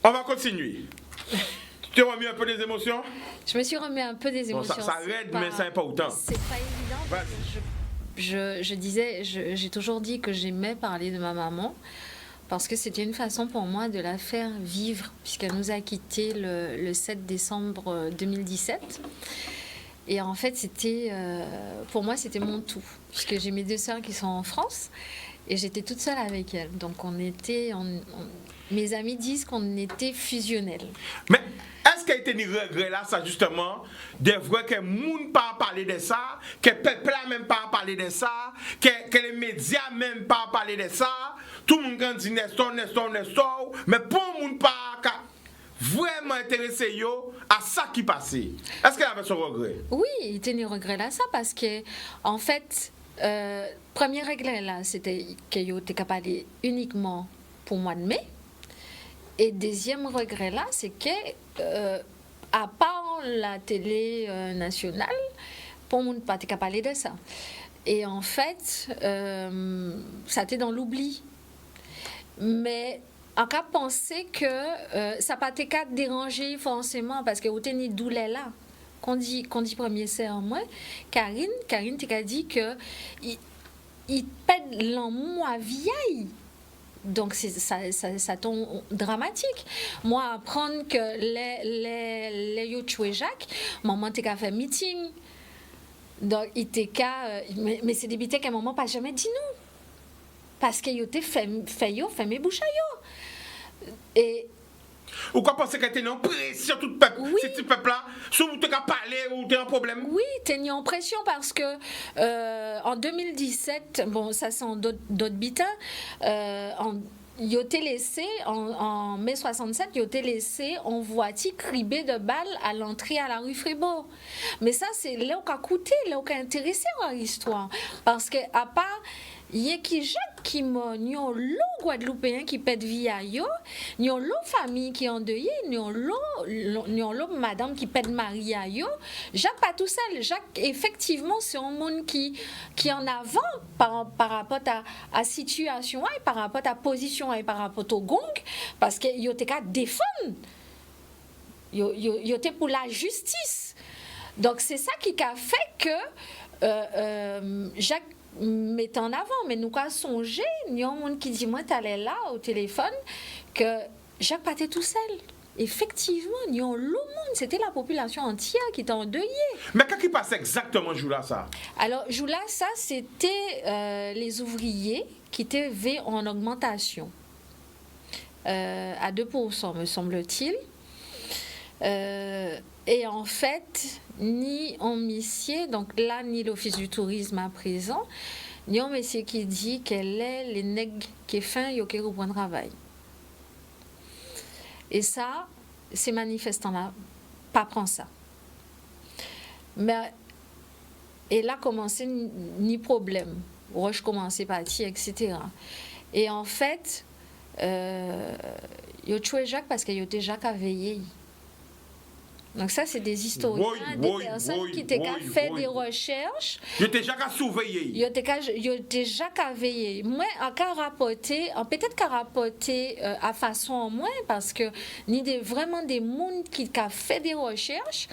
On va continuer. Tu t'es remis un peu des émotions? Je me suis remis un peu des émotions. Bon, ça raide, mais c'est important. C'est pas évident. Parce que je disais, j'ai toujours dit que j'aimais parler de ma maman parce que c'était une façon pour moi de la faire vivre, puisqu'elle nous a quittés le 7 décembre 2017. Et en fait, pour moi, c'était mon tout, puisque j'ai mes deux sœurs qui sont en France et j'étais toute seule avec elles. Donc, mes amis disent qu'on était fusionnels. Mais est-ce qu'il y a été des regrets là, ça justement, des vrais que le monde pas parler de ça, que le peuple même pas parler de ça, que les médias même pas parler de ça, tout le monde dit Nestor, mais pour le monde pas vraiment intéressé à ça qui passait. Est-ce qu'il y avait ce regret? Oui, il était des regrets là, ça, parce que, en fait, premier regret là, c'était qu'il était capable uniquement pour le mois de mai. Et deuxième regret là, c'est que, à part la télé nationale, pour le monde pas capable de ça. Et en fait, ça était dans l'oubli. Mais en cas penser que ça pas été qu'à déranger forcément parce que vous tenez douleur là qu'on dit premier serment Karine t'a dit que il pète l'amour à vieille. Donc ça tombe dramatique. Moi apprendre que les yo tué Jacques, maman t'es qu'à faire meeting. Donc il t'est qu'à mais c'est débité qu'à un moment pas jamais dit non. Parce que yo t'es fait mes bouches à yo. Et ou quoi penser que t'es en pression tout peuple, oui. Ce petit peuple là, si vous t'es parler ou t'es un problème? Oui, t'es en pression parce que en 2017, bon ça c'est en d'autres bitins, yo t'es laissé en mai 67, yo t'es laissé en voiture cribé de balles à l'entrée à la rue Fribourg. Mais ça c'est là où qu'a coûté, là où qu'a intéressé à l'histoire parce que à part yé qui jette qui m'a nyon l'eau guadeloupéen qui pète vie à yo, nyon l'eau famille qui endeuillé, nyon l'eau madame qui pète mari à yo. Jacques pas tout seul, Jacques effectivement c'est un monde qui en avant par rapport à situation et par rapport à position et par rapport au gong parce que yo te ka défendre. Yo te pour la justice. Donc c'est ça qui a fait que Jacques met en avant, mais nous avons songé, il y a un monde qui dit moi t'allais là au téléphone que Jacques pas tout seul. Effectivement, il y a le monde, c'était la population entière qui était endeuillée. Mais qu'est-ce qui passe exactement jour-là ça? Alors jour-là ça c'était les ouvriers qui étaient en augmentation à 2% me semble-t-il. Et en fait, ni en missier, donc là, ni l'Office du tourisme à présent, ni un monsieur qui dit qu'elle est les nègres qui est fin, qui reprend travail. Et ça, ces manifestants-là, pas prendre ça. Mais, et là, commençait ni problème. Roche commençait partir, etc. Et en fait, ils ont tué Jacques parce qu'il était Jacques à veiller. Donc ça, c'est des historiens, des personnes qui étaient fait des recherches. Ils étaient déjà qu'à surveiller. Ils étaient déjà qu'à veiller. Moi, peut-être qu'à rapporter à façon en moins, parce que vraiment des mondes qui ont fait des recherches,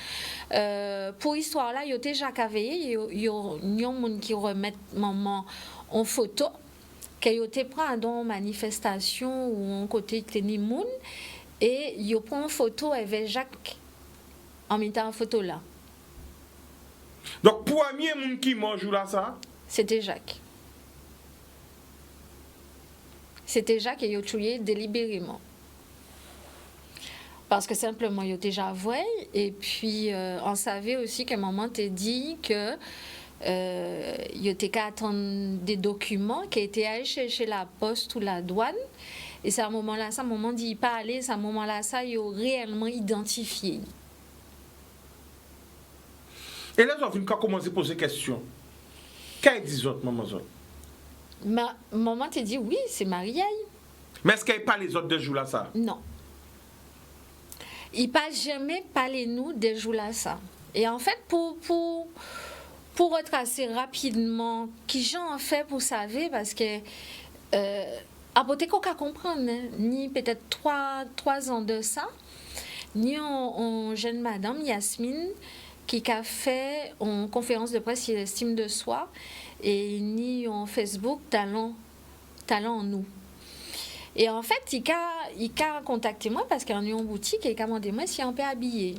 pour l'histoire là, ils étaient déjà qu'à veiller. Il y a des gens qui remettent maman en photo, qui ont été pris dans une manifestation ou en côté de Nimoun, et ils ont pris une photo avec Jacques. En mettant en photo là. Donc, premier monde qui mange là, ça? C'était Jacques. C'était Jacques et il a tué délibérément. Parce que simplement, il a déjà avoué. Et puis, on savait aussi qu'à un moment, tu dit que il était qu'à attendre des documents qui étaient allés chez la poste ou la douane. Et c'est à un moment là, ça, à un moment d'y pas aller, c'est à un moment là, ça, il a réellement identifié. Et là, on a commencé à poser des questions. Qu'est-ce qu'ils disent, maman? Maman t'a dit oui, c'est Marie-Aïe. Mais est-ce qu'il n'y a pas les autres de jours-là, ça? Non. Il n'a pas jamais parlé nous des jours-là, ça. Et en fait, pour retracer rapidement qui j'en fait pour savoir, parce que Après, qu'on peut comprendre, hein, ni peut-être 3 ans de ça, ni on jeune madame Yasmine qui a fait une conférence de presse sur l'estime de soi et ni en Facebook talent en nous. Et en fait, il a contacté moi parce qu'il y a une boutique et il a demandé moi si on peut habiller.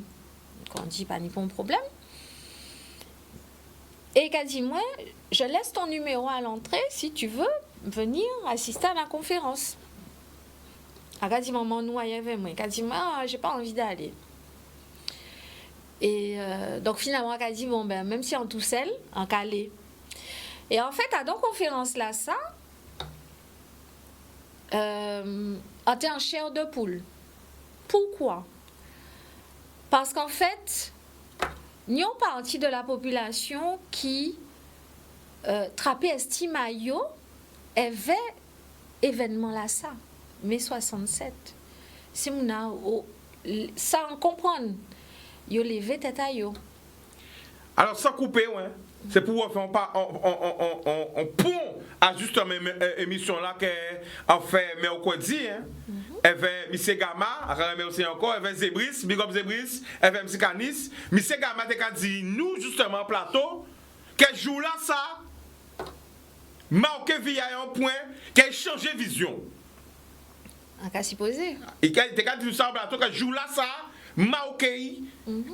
Quand on dit pas ni pas de problème. Et il a dit moi, je laisse ton numéro à l'entrée si tu veux venir assister à la conférence. Il a dit maman nous avec moi. Il a dit moi j'ai pas envie d'aller. Et donc finalement il a dit bon ben même si on tout seul, on calé. Et en fait à dans conférence là ça on était en chair de poule. Pourquoi? Parce qu'en fait, nous avons partie de la population qui trappait estime à yo avait événement là ça, mai 67. Si on a sans comprendre, yo levé tête à yo. Alors sans couper, ouais. C'est pour faire un pont à justement émission là qu'on fait mercredi. Hein. Avec M. Gama, merci encore, avec Zébris, Big Up Zébris, avec M. Canis. M. Gama a dit, nous justement, plateau, quel jour là ça, marqué via un point, qu'elle change de vision. En cas supposé. Et quand il dit ça, plateau, quel jour là ça, marqué,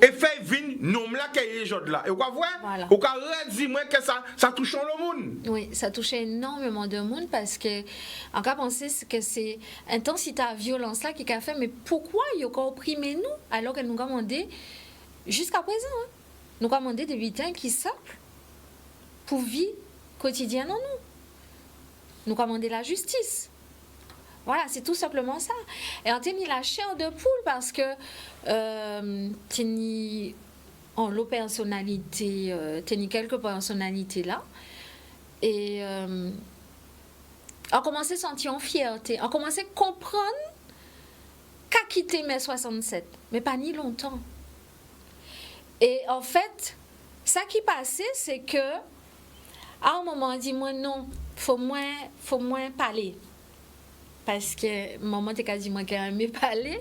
et fait venir nom là qu'il y a aujourd'hui là. Et vous voyez, vous avez moi que ça touche le monde. Oui, ça touche énormément de monde parce que, en cas penser que c'est intensité à violence là qui a fait, mais pourquoi il a opprimé nous alors que nous avons demandé, jusqu'à présent, hein, nous avons demandé des bulletins qui simple pour vivre quotidienne en nous. Nous avons demandé la justice. Voilà, c'est tout simplement ça. Et on tient la chair de poule parce que en l'eau personnalité, tient quelques personnalités là. Et on commençait à sentir en fierté. On commençait à comprendre qu'a quitté mai 67, mais pas ni longtemps. Et en fait, ça qui passait, c'est que à un moment, on dit moi non, faut moins parler. Parce que maman t'a quasiment qu'à aimé parler,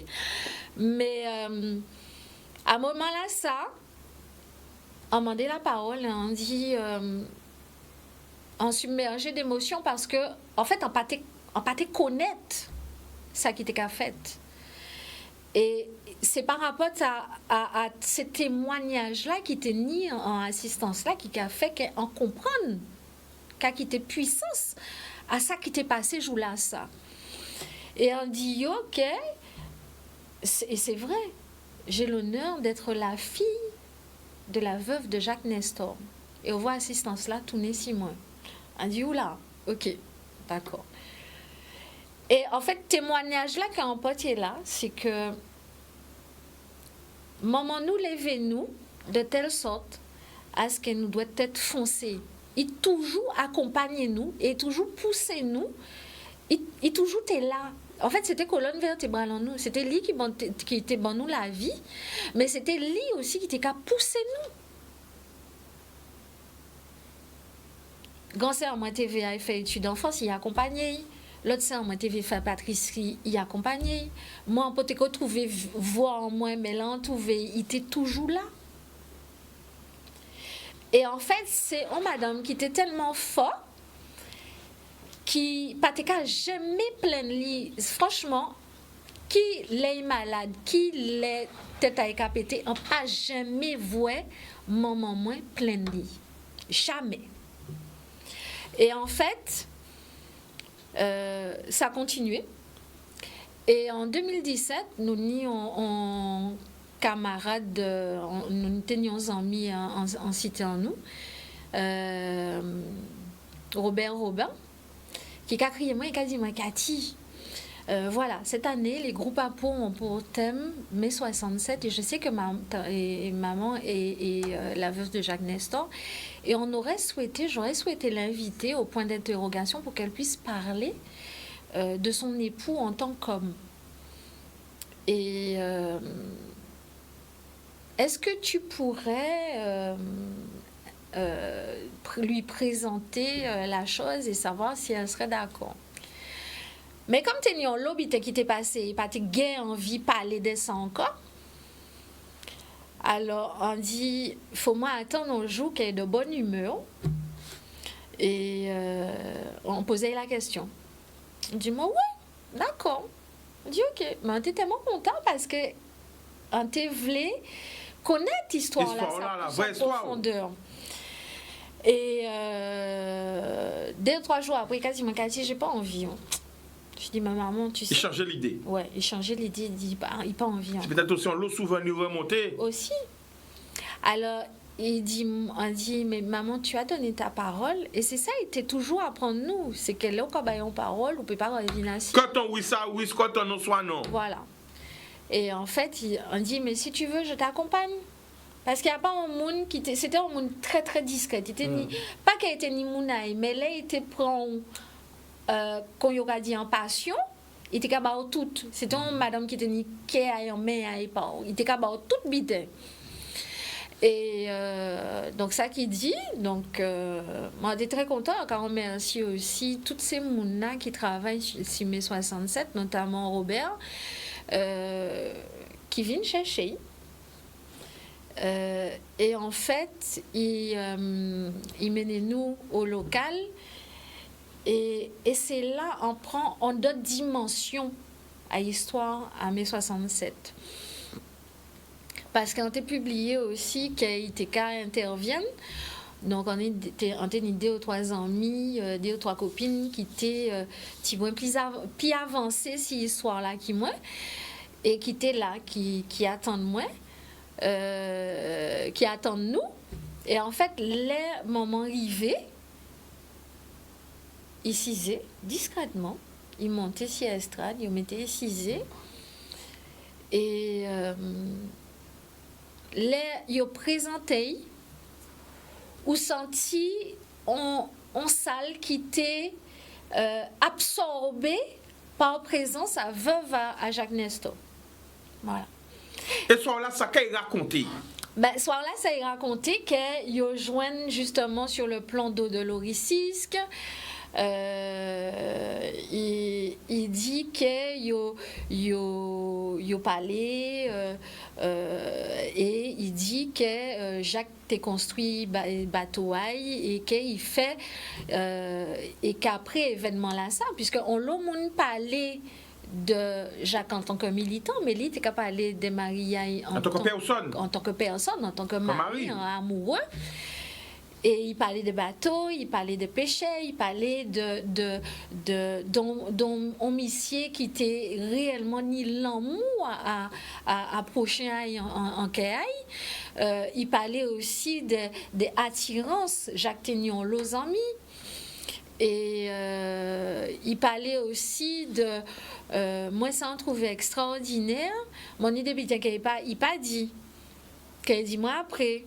mais à un moment là ça on demandé la parole, on dit on submergé d'émotions parce que en fait on pas connaître ça qui était fait. Et c'est par rapport à ces témoignages là qui étaient ni en assistance là qui a fait qu'on comprenne qu'a quitté puissance à ça qui était passé jour là ça. Et on dit, ok, et c'est vrai, j'ai l'honneur d'être la fille de la veuve de Jacques Nestor. Et on voit assistance là, tout né 6 mois. On dit, oula, ok, d'accord. Et en fait, témoignage là qu'on porté là, c'est que maman nous levez-nous de telle sorte à ce qu'elle nous doit être foncée. Il toujours accompagne nous et toujours pousser nous. Il toujours est là. En fait, c'était colonne vertébrale en nous. C'était lui qui était bon nous la vie, mais c'était lui aussi qui était capable de pousser nous. Grand sœur, moi, TV a fait études d'enfance, il a accompagné. L'autre sœur, moi, TV fait pâtisserie, il a accompagné. Moi, on peut trouver voix en moi, mais là, on trouvait, il était toujours là. Et en fait, c'est une madame qui était tellement forte qui pas jamais plein lit franchement qui l'est malade qui l'est tête à pété on pas jamais voir maman moins plein lit jamais. Et en fait ça a continué et en 2017 nous ni on camarade nous tenions amis en cité en nous Robert Robin qui a crié moi et qui a dit moi Cathy voilà cette année les groupes à peau ont pour thème mai 67 et je sais que maman et la veuve de Jacques Nestor et j'aurais souhaité l'inviter au point d'interrogation pour qu'elle puisse parler de son époux en tant qu'homme. Et est-ce que tu pourrais lui présenter la chose et savoir si elle serait d'accord? Mais comme tu es en lobby qui t'est passé, pas t'es envie de parler de ça encore. Alors, on dit, il faut moi attendre un jour qu'il y ait de bonne humeur. Et on posait la question. On dit, moi, ouais, d'accord. On dit, ok. Mais on était tellement content parce que on te voulait connaître l'histoire là, sa profondeur. Et 2 ou 3 jours après, quasiment, j'ai pas envie. Hein. Je dis, ma maman, tu sais. Il changeait l'idée. Ouais, il changeait l'idée, il dit, il pas envie. C'est peut-être aussi un lot souvenir remonté. Aussi. Alors, on dit, mais maman, tu as donné ta parole. Et c'est ça, il était toujours à prendre nous. C'est que là, quand on parole, on ne peut pas revenir. Quand on oui, ça, oui, quand on non, soit non. Voilà. Et en fait, on dit, mais si tu veux, je t'accompagne. Parce qu'il n'y a pas un monde qui était. C'était un monde très, très discret. Pas qu'il était ni mounaï, mais là, il était prend. Quand il aura dit en passion, il était capable de tout. C'était une madame qui était ni qui en main, il était capable de tout biter. Et donc ça qui dit, donc moi j'étais très content car on remercie aussi toutes ces mounas qui travaillent sur mai 67, notamment Robert, qui viennent chercher. Et en fait, il menait nous au local. Et c'est là on prend en d'autres dimensions à l'histoire à mai 67. Parce qu'on a publié aussi qu'ITK interviennent. Donc on était une 2 ou 3 amis, 2 ou 3 copines qui étaient plus avancées sur l'histoire là qui moi et qui étaient là, qui attendent moi, qui attendent nous. Et en fait, les moments arrivés, ils cisaient discrètement, ils montaient sur l'estrade, ils mettaient cisés et ils présentaient ou senti en salle qui était absorbée par présence à veuve à Jacques Nestor. Voilà. Et ce soir-là, ça qu'a raconté? Ben, soir-là, ça a raconté qu'ils joignent justement sur le plan d'Odoloricisque. Il dit que yo parlé et il dit que Jacques t'a construit bateau et qu'il fait et qu'après événement là ça puisque on l'a monde parlé de Jacques en tant que militant, mais il était capable de parler de Maria en tant que personne, en tant que mari, amoureux. Et il parlait de bateaux, il parlait de pêche, il parlait d'un homicide qui était réellement ni l'amour à prochain en Kayaï. Il parlait aussi de attirance, Jacques Ténion, los amis. Et il parlait aussi de... moi, ça en trouvait extraordinaire. Mon idée, il pas dit. Qu'il dit moi après.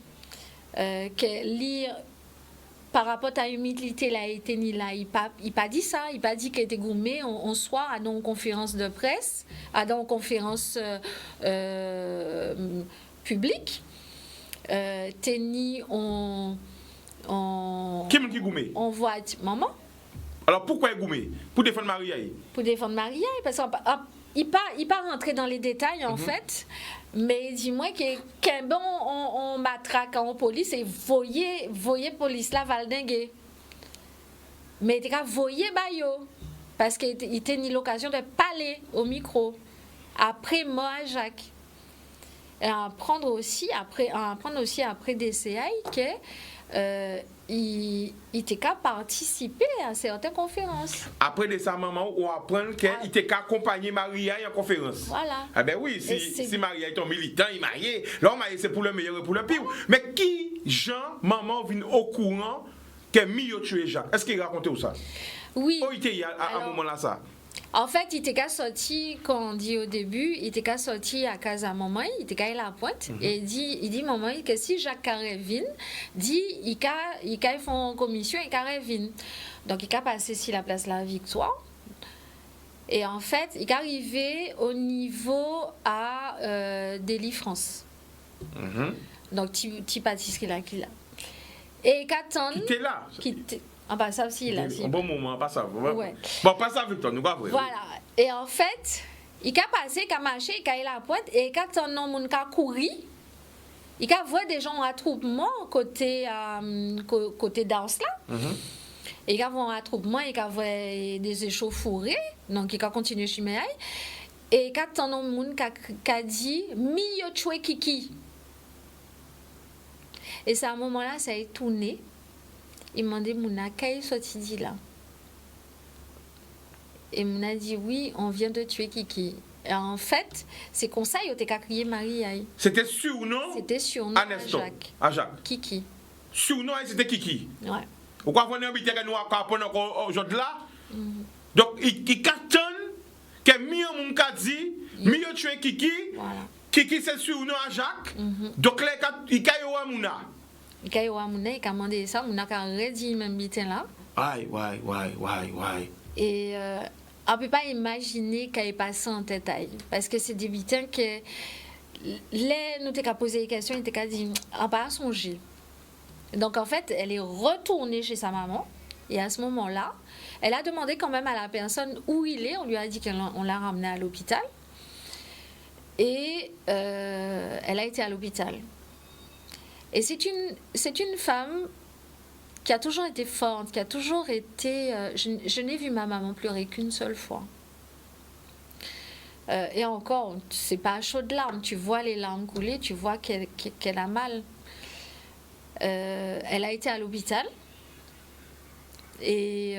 Que lire par rapport à l'humilité là été ni là il pas dit ça, il pas dit qu'il était gourmé en soir à une conférence de presse à une conférence publique teni on qui est gourmé on voit maman. Alors pourquoi il gourmé? Pour défendre Maria? Pour défendre Maria parce qu'il pas rentrer dans les détails en fait. Mais dis-moi qu'un bon on matraque en police et voyez police là valdingue. Mais t'es qu'à voyer bayo parce qu'il était ni l'occasion de parler au micro après moi Jacques. Et à apprendre aussi après DCI que il était qu'à participer à certaines conférences. Après de sa maman, on apprend qu'il était qu'à accompagner Maria en conférence. Voilà. Ah ben oui, si Maria est un militant, il marié. Là, on marié, c'est pour le meilleur et pour le pire. Mais qui, Jean, maman, vient au courant que Mio tué Jacques? Est-ce qu'il racontait ça? Oui. Où il était à un moment-là, ça? En fait, il était qu'à sortir, quand on dit au début, il était qu'à sortir à casa maman, il était qu'à aller à la pointe, et il dit maman que si Jacques Carrevin dit, il qu'à font commission et Carrevin. Donc il qu'à passer sur la place La Victoire. Et en fait, il est arrivé au niveau à Delhi France. Donc petit pâtisserie là qu'il a. Et qu'attend. Qui était là? Ah bah ça aussi, là. Un bon moment, pas ça. Ouais. Bon, pas ça, Victor, nous pas vrai. Voilà. Et en fait, il a passé, il a marché, il a eu la pointe, et quand on a couru, il a vu des gens en attroupement côté d'Ars là. Et il a vu un attroupement, il a vu des échauffourées, donc il a continué chez moi. Et quand on a un monde qui a dit, mi yo tué Kiki. Et c'est à un moment-là, ça a tourné. Il m'a dit, Mouna, qu'est-ce que tu dis là? Et Mouna dit, oui, on vient de tuer Kiki. Et en fait, c'est comme ça qu'il a crié Marie. C'était surnom? C'était surnom à Jacques. À Jacques. Kiki. Surnom, c'était Kiki. Ouais. Pourquoi vous n'avez pas nous aujourd'hui là? Donc, il cartonne que Mion a dit, Mion tué Kiki. Voilà. Kiki, c'est surnom à Jacques. Donc, il a eu Mouna. Il a eu Mouna, il a demandé ça, Mouna a redit même bitin là. Ouais. Et on ne peut pas imaginer qu'elle est passée en tête à elle. Parce que c'est des bitins que, là, nous t'avons posé des questions, il t'a dit, on n'a pas songé. Donc en fait, elle est retournée chez sa maman. Et à ce moment-là, elle a demandé quand même à la personne où il est. On lui a dit qu'on l'a ramené à l'hôpital. Et elle a été à l'hôpital. Et c'est une femme qui a toujours été forte, qui a toujours été... je n'ai vu ma maman pleurer qu'une seule fois. Et encore, c'est pas à chaudes larmes. Tu vois les larmes couler, tu vois qu'elle a mal. Elle a été à l'hôpital. Et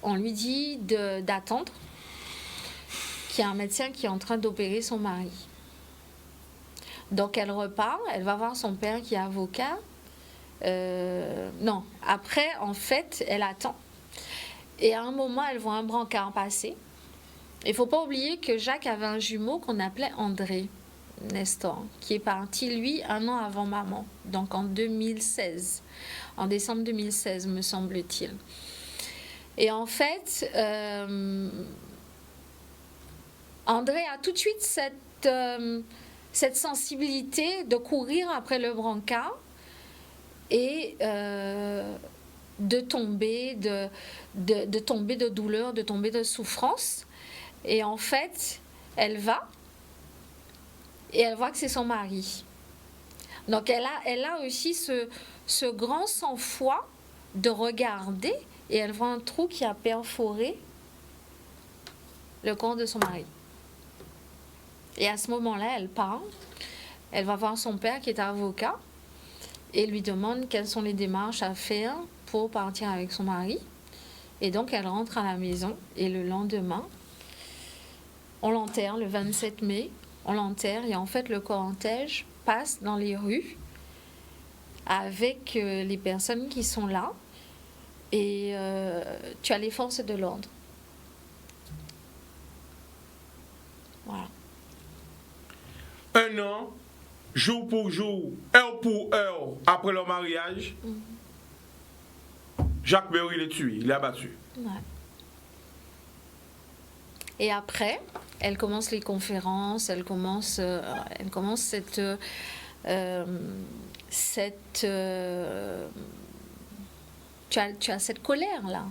on lui dit d'attendre qu'il y a un médecin qui est en train d'opérer son mari. Donc elle repart, elle va voir son père qui est avocat. Non, après, en fait, elle attend. Et à un moment, elle voit un brancard passer. Il ne faut pas oublier que Jacques avait un jumeau qu'on appelait André Nestor, qui est parti, lui, 1 an avant maman. Donc en 2016. En décembre 2016, me semble-t-il. Et en fait, André a tout de suite cette sensibilité de courir après le brancard et de tomber de douleur, de tomber de souffrance. Et en fait, elle va et elle voit que c'est son mari. Donc elle a aussi ce grand sang-froid de regarder et elle voit un trou qui a perforé le corps de son mari. Et à ce moment-là, elle part. Elle va voir son père qui est avocat et lui demande quelles sont les démarches à faire pour partir avec son mari. Et donc, elle rentre à la maison et le lendemain, on l'enterre le 27 mai. On l'enterre et en fait, le cortège passe dans les rues avec les personnes qui sont là et tu as les forces de l'ordre. Voilà. 1 an, jour pour jour, heure pour heure, après le mariage, Jacques Berry l'a tué, il l'a abattu. Ouais. Et après, elle commence les conférences, elle commence cette tu as cette colère là.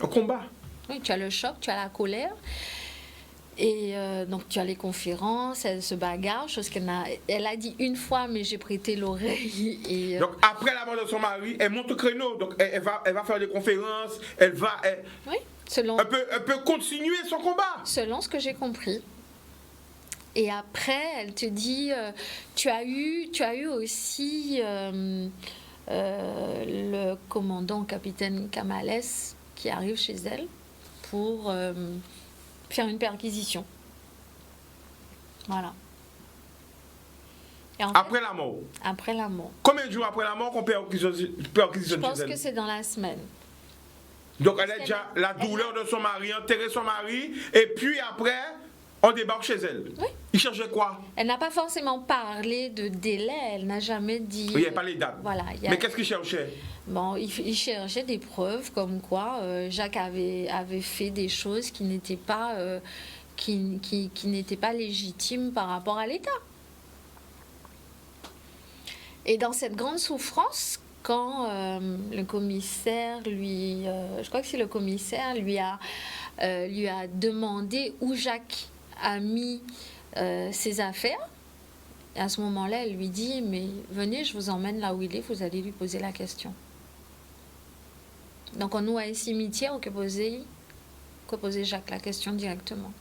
Un combat. Oui, tu as le choc, tu as la colère. Et donc tu as les conférences, elle se bagarre, chose elle a dit une fois, mais j'ai prêté l'oreille. Et, donc après la mort de son mari, elle monte au créneau, donc elle va faire des conférences, oui, selon... Elle peut continuer son combat. Selon ce que j'ai compris. Et après, elle te dit, tu as eu aussi le commandant, capitaine Kamales, qui arrive chez elle pour faire une perquisition. Voilà. Et en après la mort. Après la mort. Combien de jours après la mort qu'on perquisitionne chez elle? Je pense que c'est dans la semaine. Donc elle a déjà la douleur de son mari, enterrer son mari, et puis après, on débarque chez elle. Oui. Il cherchait quoi? Elle n'a pas forcément parlé de délai, elle n'a jamais dit... Il n'y a pas les dates. Voilà. Mais qu'est-ce qu'il cherchait? Bon, il cherchait des preuves comme quoi Jacques avait fait des choses qui n'étaient pas, qui n'étaient pas légitimes par rapport à l'État. Et dans cette grande souffrance, quand le commissaire je crois que c'est le commissaire lui a demandé où Jacques a mis ses affaires. Et à ce moment-là, elle lui dit, mais venez, je vous emmène là où il est, vous allez lui poser la question. Donc on nous a un cimetière que poser Jacques la question directement.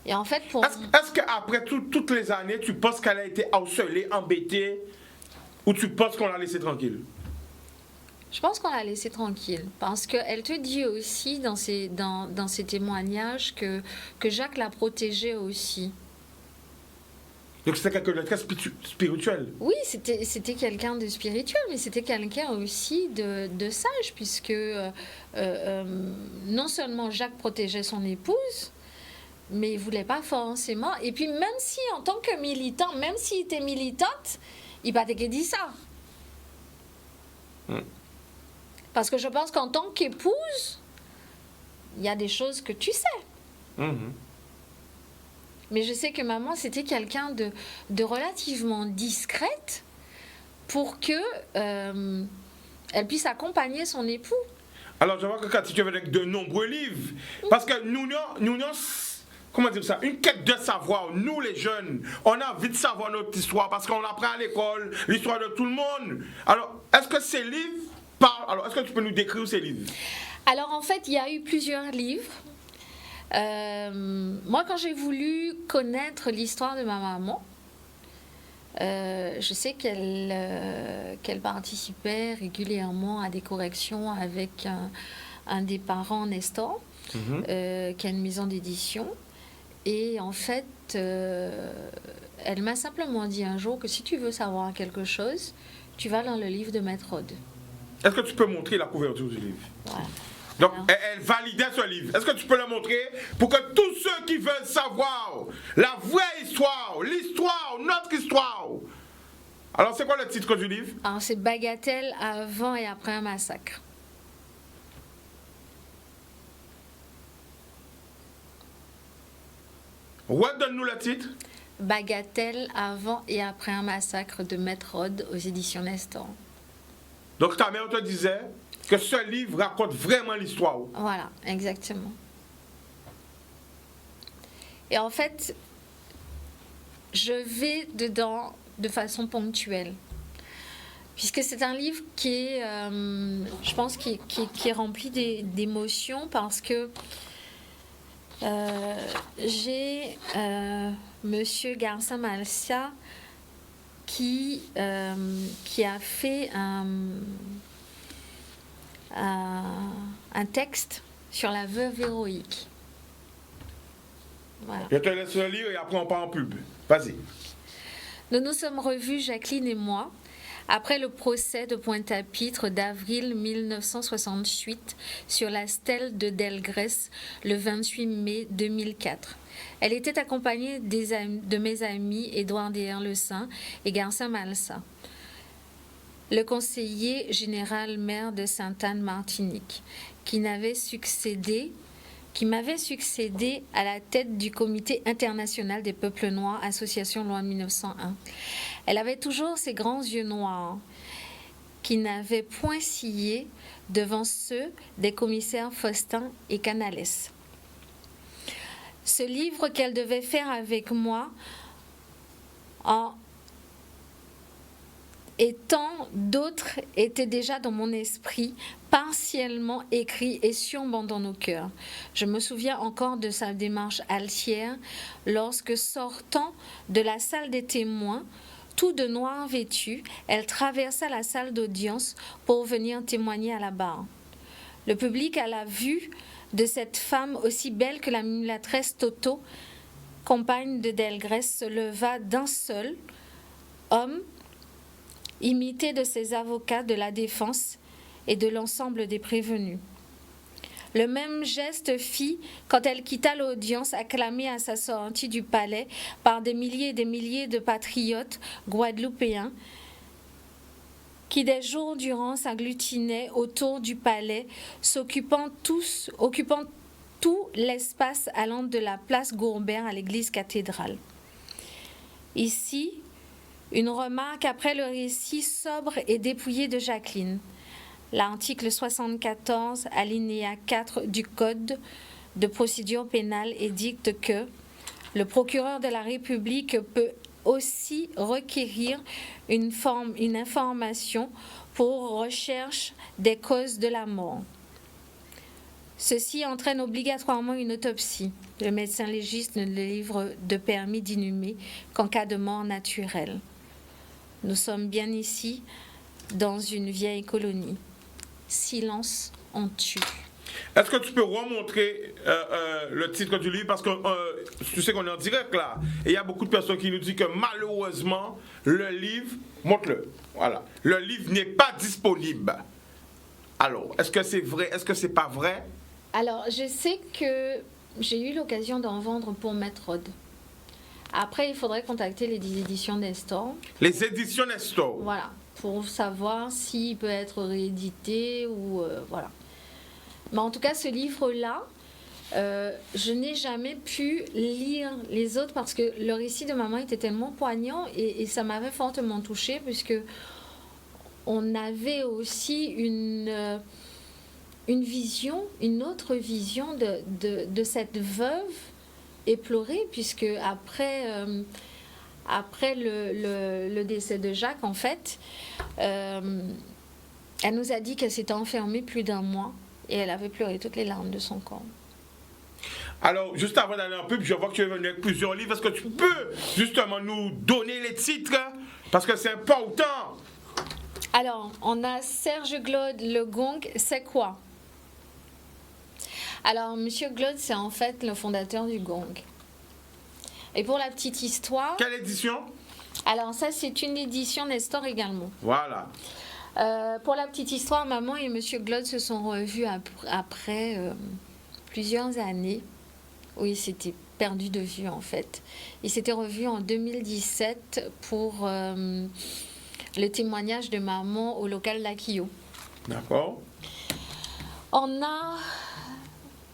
Et en fait, est-ce qu'après toutes les années, tu penses qu'elle a été harcelée, embêtée, ou tu penses qu'on l'a laissée tranquille? Je pense qu'on l'a laissée tranquille, parce qu'elle te dit aussi dans ses témoignages que Jacques l'a protégée aussi. Donc c'était quelqu'un de très spirituel. Oui, c'était quelqu'un de spirituel, mais c'était quelqu'un aussi de sage, puisque non seulement Jacques protégeait son épouse, mais il ne voulait pas forcément. Et puis même si en tant que militant, même s'il était militante, il n'a pas dit ça. Parce que je pense qu'en tant qu'épouse, il y a des choses que tu sais. Mais je sais que maman, c'était quelqu'un de relativement discrète pour que elle puisse accompagner son époux. Alors, je vois que quand tu veux avec de nombreux livres, parce que nous comment dire ça, une quête de savoir, nous les jeunes, on a envie de savoir notre histoire, parce qu'on apprend à l'école l'histoire de tout le monde. Alors, est-ce que ces livres parlent, alors est-ce que tu peux nous décrire ces livres? Alors, en fait, il y a eu plusieurs livres. Moi, quand j'ai voulu connaître l'histoire de ma maman, je sais qu'elle participait régulièrement à des corrections avec un des parents, Nestor, qui a une maison d'édition. Et en fait, elle m'a simplement dit un jour que si tu veux savoir quelque chose, tu vas dans le livre de Maître Rod. Est-ce que tu peux montrer la couverture du livre? Voilà. Donc, elle validait ce livre. Est-ce que tu peux le montrer pour que tous ceux qui veulent savoir la vraie histoire, l'histoire, notre histoire. Alors, c'est quoi le titre du livre? Alors, c'est Bagatelle avant et après un massacre. Redonne-nous le titre. Bagatelle avant et après un massacre de Maître Rod aux éditions Nestor. Donc, ta mère te disait que ce livre raconte vraiment l'histoire. Voilà, exactement. Et en fait, je vais dedans de façon ponctuelle. Puisque c'est un livre qui est, je pense, qui est rempli d'émotions, parce que j'ai Monsieur Garça Malcia qui a fait un texte sur la veuve héroïque. Voilà. Je te laisse le lire et après on part en pub. Vas-y. Nous nous sommes revus, Jacqueline et moi, après le procès de Pointe-à-Pitre d'avril 1968 sur la stèle de Delgrès le 28 mai 2004. Elle était accompagnée de mes amis Édouard Le Saint et Garça Malcia, le conseiller général maire de Sainte-Anne-Martinique, qui m'avait succédé à la tête du Comité international des peuples noirs, association loi 1901. Elle avait toujours ses grands yeux noirs, qui n'avaient point scié devant ceux des commissaires Faustin et Canales. Ce livre qu'elle devait faire avec moi, et tant d'autres étaient déjà dans mon esprit, partiellement écrits et sûrement dans nos cœurs. Je me souviens encore de sa démarche altière lorsque, sortant de la salle des témoins, tout de noir vêtue, elle traversa la salle d'audience pour venir témoigner à la barre. Le public, à la vue de cette femme aussi belle que la mulâtresse Toto, compagne de Delgrès, se leva d'un seul homme, imité de ses avocats de la défense et de l'ensemble des prévenus. Le même geste fit quand elle quitta l'audience, acclamée à sa sortie du palais par des milliers et des milliers de patriotes guadeloupéens qui des jours durant s'agglutinaient autour du palais, occupant tout l'espace allant de la place Gourbert à l'église cathédrale. Ici, Une remarque après le récit sobre et dépouillé de Jacqueline. L'article 74, alinéa 4 du Code de procédure pénale édicte que le procureur de la République peut aussi requérir une information pour recherche des causes de la mort. Ceci entraîne obligatoirement une autopsie. Le médecin légiste ne livre de permis d'inhumer qu'en cas de mort naturelle. Nous sommes bien ici dans une vieille colonie. Silence, on tue. Est-ce que tu peux remontrer le titre du livre? Parce que tu sais qu'on est en direct là. Et il y a beaucoup de personnes qui nous disent que malheureusement, le livre, montre-le, voilà, le livre n'est pas disponible. Alors, est-ce que c'est vrai? Est-ce que c'est pas vrai? Alors, je sais que j'ai eu l'occasion d'en vendre pour Maître Rod. Après, il faudrait contacter les éditions Nestor. Les éditions Nestor. Voilà, pour savoir s'il peut être réédité ou voilà. Mais en tout cas, ce livre-là, je n'ai jamais pu lire les autres parce que le récit de maman était tellement poignant et ça m'avait fortement touchée puisque on avait aussi une vision, une autre vision de cette veuve éplorée puisque après le décès de Jacques, en fait, elle nous a dit qu'elle s'était enfermée plus d'1 mois. Et elle avait pleuré toutes les larmes de son corps. Alors, juste avant d'aller en pub, je vois que tu es venu avec plusieurs livres. Est-ce que tu peux justement nous donner les titres? Parce que c'est important. Alors, on a Serge Glaude, Le Gong, c'est quoi? Alors, Monsieur Glaude, c'est en fait le fondateur du Gong. Et pour la petite histoire... Quelle édition? Alors, ça, c'est une édition Nestor également. Voilà. Pour la petite histoire, maman et Monsieur Glaude se sont revus après plusieurs années où ils s'étaient perdus de vue en fait. Ils s'étaient revus en 2017 pour le témoignage de maman au local Lakio. D'accord. On a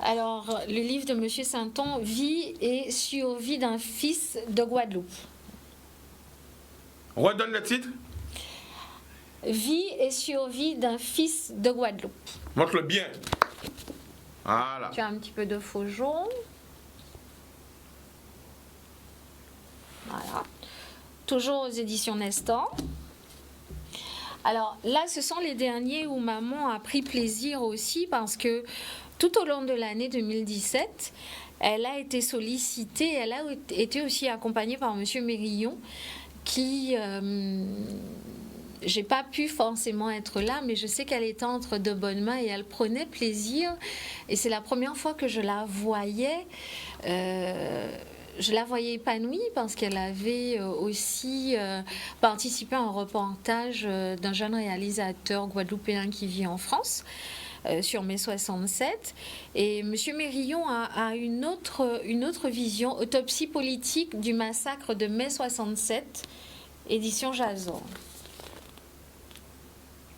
alors le livre de Monsieur Sainton, Vie et survie d'un fils de Guadeloupe. Redonne le titre. Vie et survie d'un fils de Guadeloupe. Montre-le bien. Voilà. Tu as un petit peu de faux jaune. Voilà. Toujours aux éditions Nestor. Alors là, ce sont les derniers où maman a pris plaisir aussi parce que tout au long de l'année 2017, elle a été sollicitée, elle a été aussi accompagnée par Monsieur Mérillon qui... j'ai pas pu forcément être là, mais je sais qu'elle était entre de bonnes mains et elle prenait plaisir. Et c'est la première fois que je la voyais. Je la voyais épanouie parce qu'elle avait aussi participé à un reportage d'un jeune réalisateur guadeloupéen qui vit en France. Sur mai 67. Et M. Mérillon a une autre vision, autopsie politique du massacre de mai 67, édition Jason.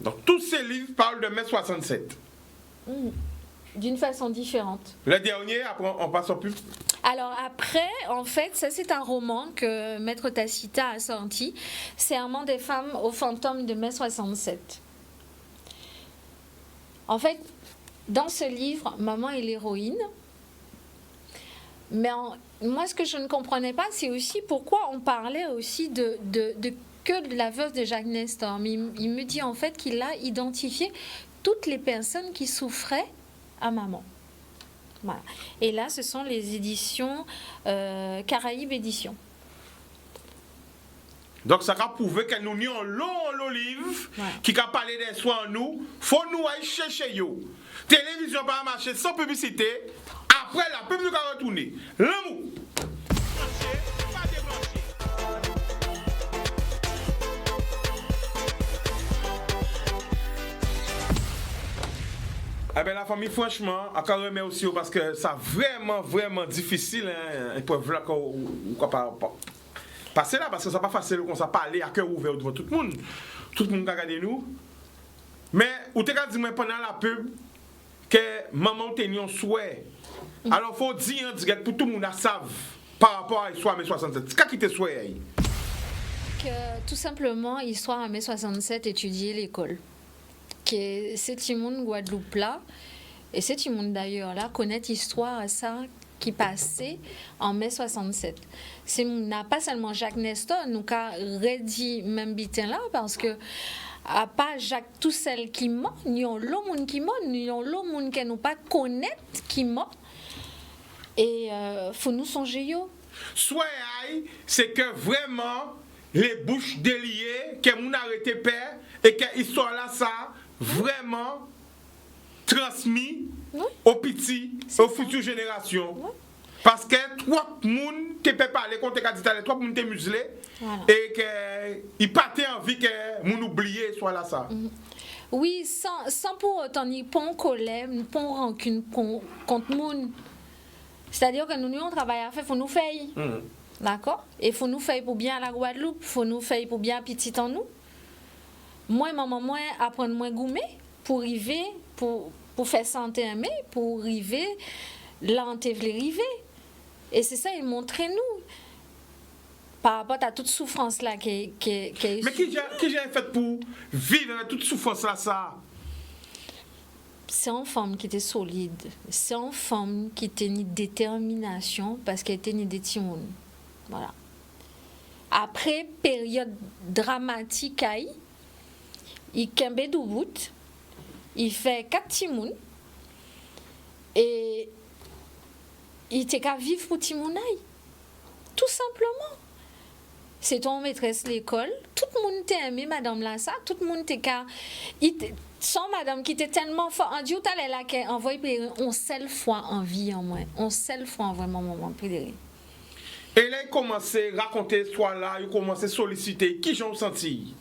Donc tous ces livres parlent de mai 67. D'une façon différente. Le dernier, après on passe au pub. Alors après, en fait, ça c'est un roman que Maître Tacita a sorti, Serment des femmes aux fantômes de mai 67. En fait, dans ce livre, maman est l'héroïne. Mais moi, ce que je ne comprenais pas, c'est aussi pourquoi on parlait aussi que de la veuve de Jacques Nestor. Mais il me dit en fait qu'il a identifié toutes les personnes qui souffraient à maman. Voilà. Et là, ce sont les éditions Caraïbes Éditions. Donc ça a prouvé que nous avons long livre qui a parlé des soins en nous. Faut nous aller chercher yo. Télévision pas marcher sans publicité. Après la pub nous va retourner. L'amour. Eh bien, la famille, franchement, encore remercie parce que c'est vraiment difficile. Ils peuvent là passer là parce que c'est pas facile qu'on s'est parlé à cœur ouvert devant tout le monde. Tout le monde a regardé nous. Mais, vous t'avez dit pendant la pub que maman tenait un souhait. Alors, il faut dire en direct pour tout le monde à savent par rapport à l'histoire de 67. Qu'est-ce qui te souhait? Ok. tout simplement, histoire en mai 67, étudier l'école. C'est tout le monde Guadeloupe là, et c'est tout le monde d'ailleurs là, connaître l'histoire à ça qui passait en mai 67. C'est n'a pas seulement Jacques Nestor, nous a redit même bitin là, parce que à pas Jacques tout seul qui ment, ni on l'autre monde qui ment, ni on l'autre monde qui nous pas connaître qui ment. Et faut nous songer yo. Soit c'est que vraiment les bouches déliées que mon arrêté père et que l'histoire là ça vraiment transmis aux petits, aux futures générations. Parce que trois monde te peut parler quand tu as dit trois monde te muselé et que il pas envie que mon oublier soit là ça. Oui, sans pour autant ni pon colère, ni pon rancune contre moun. C'est-à-dire que nous avons un travail à faire, il faut nous faire. D'accord? Et il faut nous faire pour bien la Guadeloupe, il faut nous faire pour bien petit en nous. Moi, maman, moi, apprendre moins gourmet pour arriver, pour faire santé aimer, pour arriver là on te voulait arriver. Et c'est ça, il montrait nous. Par rapport à toute souffrance là qui Mais qui j'ai fait pour vivre avec toute souffrance là ça? C'est une femme qui était solide. C'est une femme qui était une détermination parce qu'elle était une détimoun. Voilà. Après période dramatique, il kembe du bout, il fait 4 timouns et il était qu'à vivre pour timounaï. Tout simplement. C'est ton maîtresse l'école, tout le monde t'a aimé madame là ça, tout le monde t'a qu'à sans madame qui était tellement fort en Dieu t'allais là qu'elle envoyé on seule fois en vie en moins, on seule fois en vraiment moment prédéré. Et là il commençait à raconter soit là, il commençait à solliciter qui j'en senti.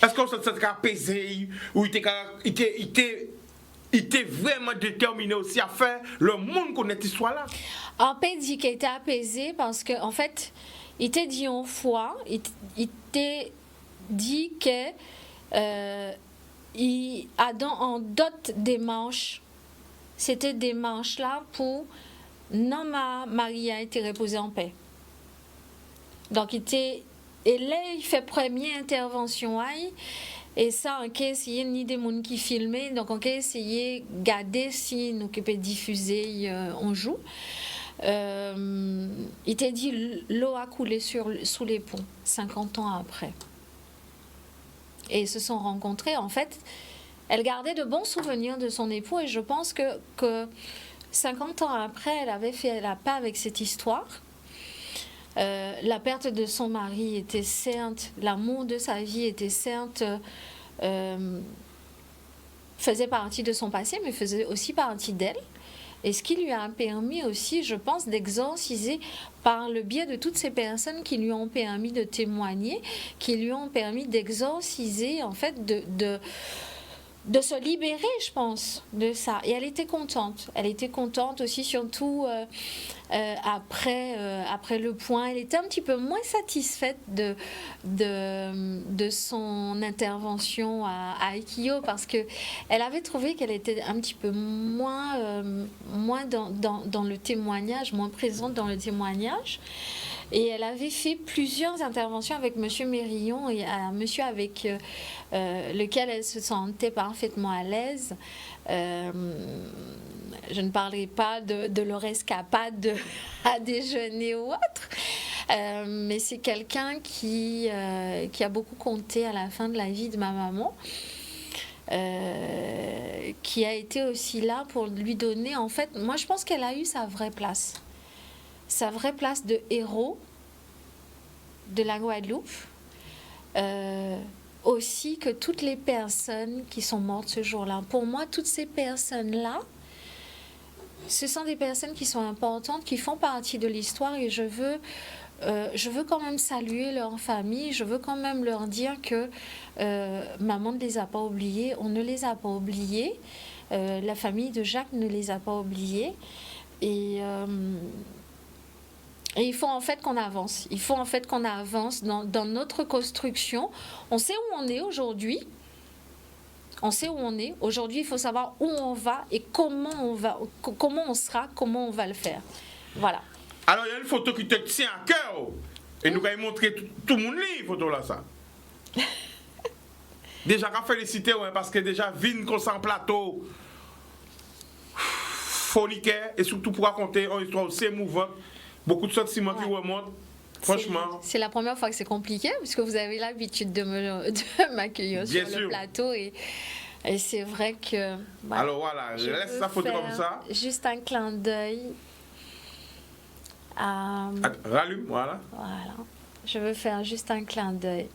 Est-ce qu'on se sent apaisé ou il était vraiment déterminé aussi à faire le monde connaît cette histoire là? En fait dit qu'il était apaisé parce que en fait il t'a dit une fois, il t'a dit que il a en d'autres démarches, c'était des démarches là pour non Maria était reposée en paix. Donc et là il fait première intervention et ça on a essayé ni des monde qui filmaient, donc on a essayé garder si nous peut diffuser on joue. Il t'a dit l'eau a coulé sous les ponts 50 ans après. Et ils se sont rencontrés. En fait, elle gardait de bons souvenirs de son époux et je pense que 50 ans après, elle avait fait la paix avec cette histoire. La perte de son mari était certes, l'amour de sa vie était certes, faisait partie de son passé, mais faisait aussi partie d'elle. Et ce qui lui a permis aussi, je pense, d'exorciser par le biais de toutes ces personnes qui lui ont permis de témoigner, qui lui ont permis d'exorciser, en fait, de se libérer, je pense, de ça. Et elle était contente. Elle était contente aussi, surtout après le point. Elle était un petit peu moins satisfaite de son intervention à Aikio parce que elle avait trouvé qu'elle était un petit peu moins dans le témoignage, moins présente dans le témoignage. Et elle avait fait plusieurs interventions avec Monsieur Mérillon et un monsieur avec lequel elle se sentait parfaitement à l'aise. Je ne parlerai pas de leur escapade à déjeuner ou autre, mais c'est quelqu'un qui a beaucoup compté à la fin de la vie de ma maman. Qui a été aussi là pour lui donner, en fait, moi je pense qu'elle a eu sa vraie place de héros de la Guadeloupe, aussi que toutes les personnes qui sont mortes ce jour-là. Pour moi, toutes ces personnes-là, ce sont des personnes qui sont importantes, qui font partie de l'histoire et je veux quand même saluer leur famille, je veux quand même leur dire que maman ne les a pas oubliés, on ne les a pas oubliés, la famille de Jacques ne les a pas oubliés et il faut en fait qu'on avance. Il faut en fait qu'on avance dans notre construction. On sait où on est aujourd'hui. On sait où on est. Aujourd'hui, il faut savoir où on va et comment on sera, comment on va le faire. Voilà. Alors, il y a une photo qui te tient à cœur. Et nous allons montrer tout le monde les photos là, ça. Déjà, qu'à féliciter, ouais, parce que déjà, vine qu'on s'en plateau, phonique, et surtout pour raconter une histoire aussi émouvante, beaucoup de sentiments qui remontent. Franchement. C'est la première fois que c'est compliqué, puisque vous avez l'habitude de m'accueillir sur le plateau. Et c'est vrai que. Voilà, alors voilà, je laisse la photo comme ça. Juste un clin d'œil. Rallume, voilà. Voilà. Je veux faire juste un clin d'œil.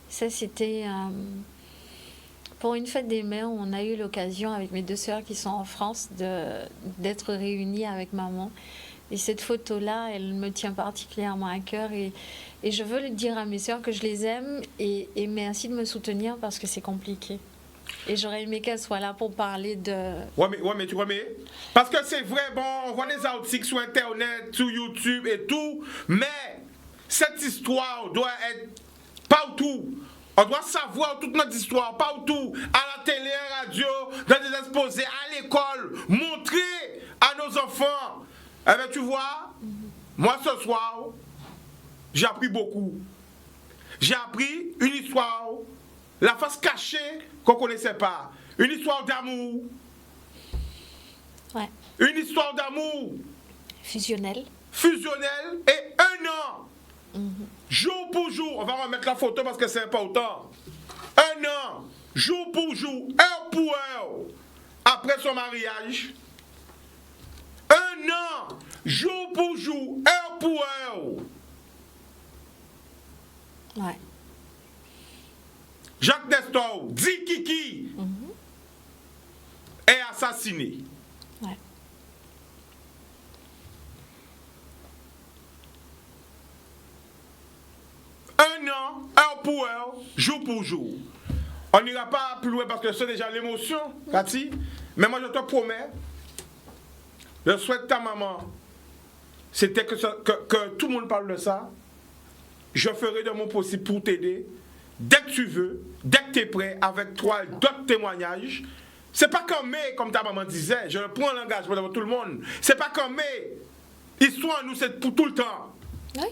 Ça, c'était pour une fête des mères où on a eu l'occasion, avec mes deux sœurs qui sont en France, d'être réunies avec maman. Et cette photo-là, elle me tient particulièrement à cœur. Et je veux le dire à mes sœurs que je les aime et merci de me soutenir parce que c'est compliqué. Et j'aurais aimé qu'elle soit là pour parler de... Ouais, mais tu vois, parce que c'est vrai, bon, on voit des articles sur Internet, sur YouTube et tout, mais cette histoire doit être partout. On doit savoir toute notre histoire, partout, à la télé, à la radio, dans des exposés, à l'école, montrer à nos enfants. Eh bien, tu vois, moi ce soir, j'ai appris beaucoup. J'ai appris une histoire, la face cachée qu'on ne connaissait pas. Une histoire d'amour. Ouais. Une histoire d'amour. Fusionnelle. Fusionnelle et 1 an. Jour pour jour. On va remettre la photo parce que c'est important. 1 an. Jour pour jour. Heure pour heure. Après son mariage. 1 an. Jour pour jour. Heure pour heure. Ouais. Jacques Nestor, dit Kiki, est assassiné. Ouais. Un an, heure pour heure, jour pour jour. On n'ira pas plus loin parce que c'est déjà l'émotion, Cathy. Mais moi, je te promets, je souhaite ta maman, c'était que tout le monde parle de ça. Je ferai de mon possible pour t'aider. Dès que tu veux, dès que tu es prêt, avec toi d'autres témoignages. C'est pas comme ta maman disait, je prends l'engagement devant tout le monde. C'est pas comme histoire, nous, c'est pour tout le temps. Oui.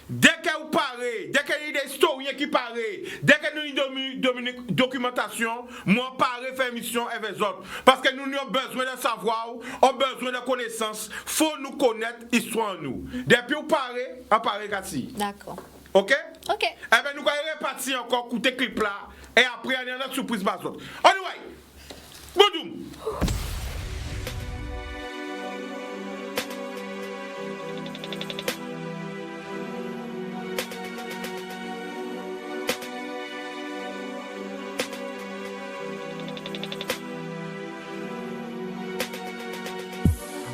Dès qu'elle paraît, dès qu'il y a des historiens qui paraissent, dès qu'il y a une documentation, moi, pareil, faire mission avec les autres. Parce que nous avons besoin de savoir, on a besoin de connaissances. Il faut nous connaître l'histoire, nous. Depuis où paraît, on paraît, Cathy. D'accord. Ok? Ok. Eh bien, nous allons repartir encore, écouter clip là, et après, on a notre surprise bas autres. Anyway, Boudoum.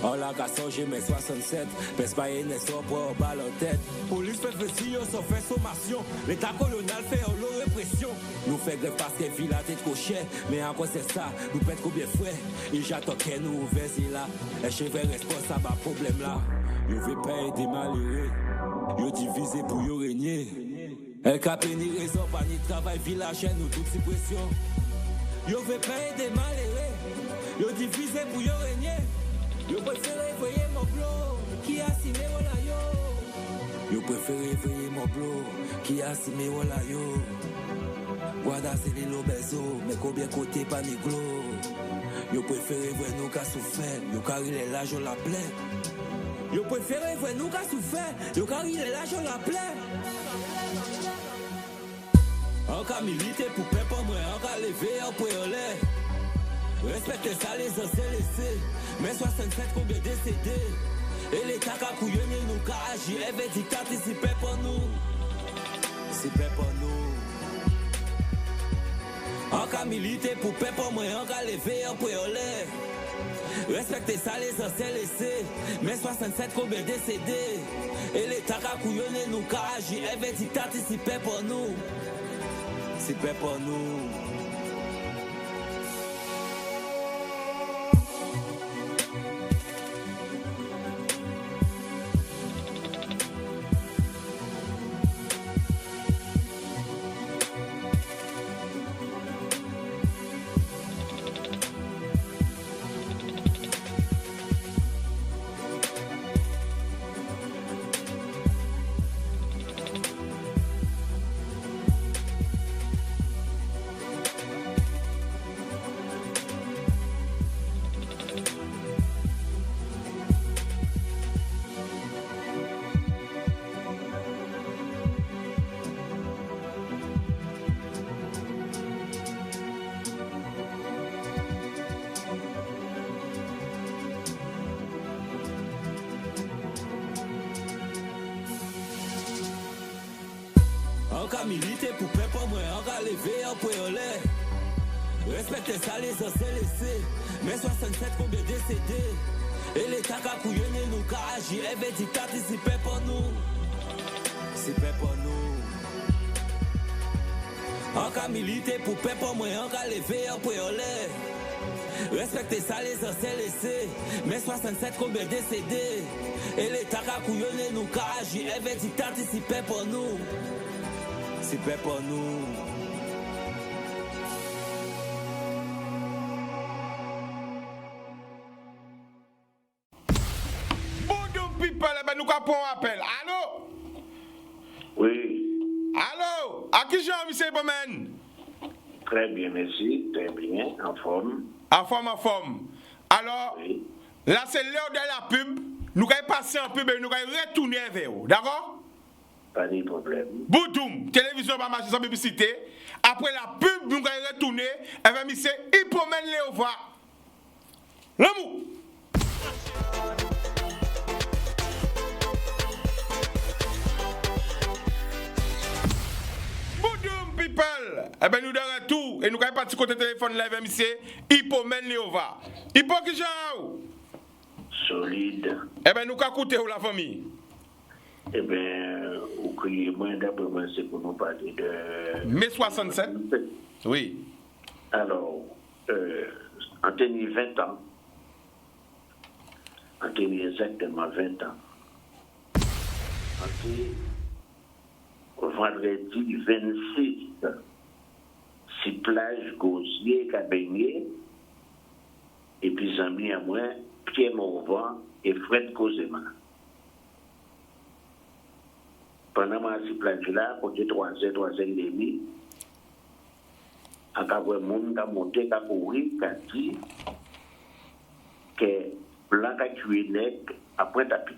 On l'a cassé, j'ai mes 67. Pèse pas une histoire pour balle en tête. Police fait fesillon, sans fait sommation. L'état colonial fait en l'eau répression. Nous fait grève parce que ville a tête trop cher. Mais encore c'est ça, nous pète combien frais. Et j'attends qu'elle nous ouvre là. Et je vais responsable à problème là. Yo veut pas aider malheureux. Yo divisé pour yo régner. Elle cap ni raison, pas ni travail, village, nous toute suppression. Yo veut pas aider malheureux. Yo divisé pour yo régner. Yo préféré voyer mon bloc, qui a simé wala yo. Yo préféré voyer mon bloc, qui a simé wala yo. Guarda c'est les lobezo, mais combien côté pas ni glo. Yo préféré voir nous qu'à souffert, yo carré les lages la plaie. Yo préféré voir nous qu'à souffert, yo carré les lages la plaie. En cas milité pour peuple moi, en cas levé en l'air. Respectez ça les anciens laissés. Mais 67 combien décédés. Et l'État qui a couillonné nous qui a agi. Elle veut dictat ici paix pour nous. C'est paix pour nous. En cas milité pour paix pour moi. En cas levé en l'air. Respectez ça les anciens laissés. Mais 67 combien décédés. Et l'État qui a couillonné nous qui a agi. Elle veut dictat ici paix pour nous. C'est paix pour nous. cas militer pour peuple moi, on cas lever un point en l'air. Respectez ça les anciens laissés. Mais 67 combien décédés. Et l'État qui a couillonné nous, qui a agi, et veut dire participer pour nous. C'est pas pour nous. On cas militer pour peuple moi, on cas lever un point en l'air. Respectez ça les anciens laissés. Mais 67 combien décédés. Et l'État qui a couillonné nous, qui a agi, et veut dire participer pour nous. C'est pas pour nous. Nous capons appel. Allô? Oui. Allô? À qui j'ai envie de promène? Très bien, merci. Très bien, en forme. En forme. Alors, Oui. là, c'est l'heure de la pub. Nous allons passer en pub et nous allons retourner vers vous. D'accord? Pas de problème. Boudoum, télévision va marcher sans publicité. Après la pub, nous allons retourner. Et va monsieur, il promène les voir. L'amour. People, eh ben nous de retour et nous allons partir côté téléphone live MC, Hypomène Léova. Hypo qui j'en Solide. Eh ben nous allons écouter la famille. Eh bien, vous criez moins d'après moi, c'est pour nous parler de... Mai 67. Oui. Alors, en tenir 20 ans, en tenir exactement 20 ans, en tenir vendredi 26, si plage Gosier qu'a baigné, et puis amis à moi, Pierre Morvan et Fred Cosema. Pendant ma si plage là, côté 3h, 3h30, à un monde qui a monté, qui a couru, qui a dit que blanc a tué nègre après tapite.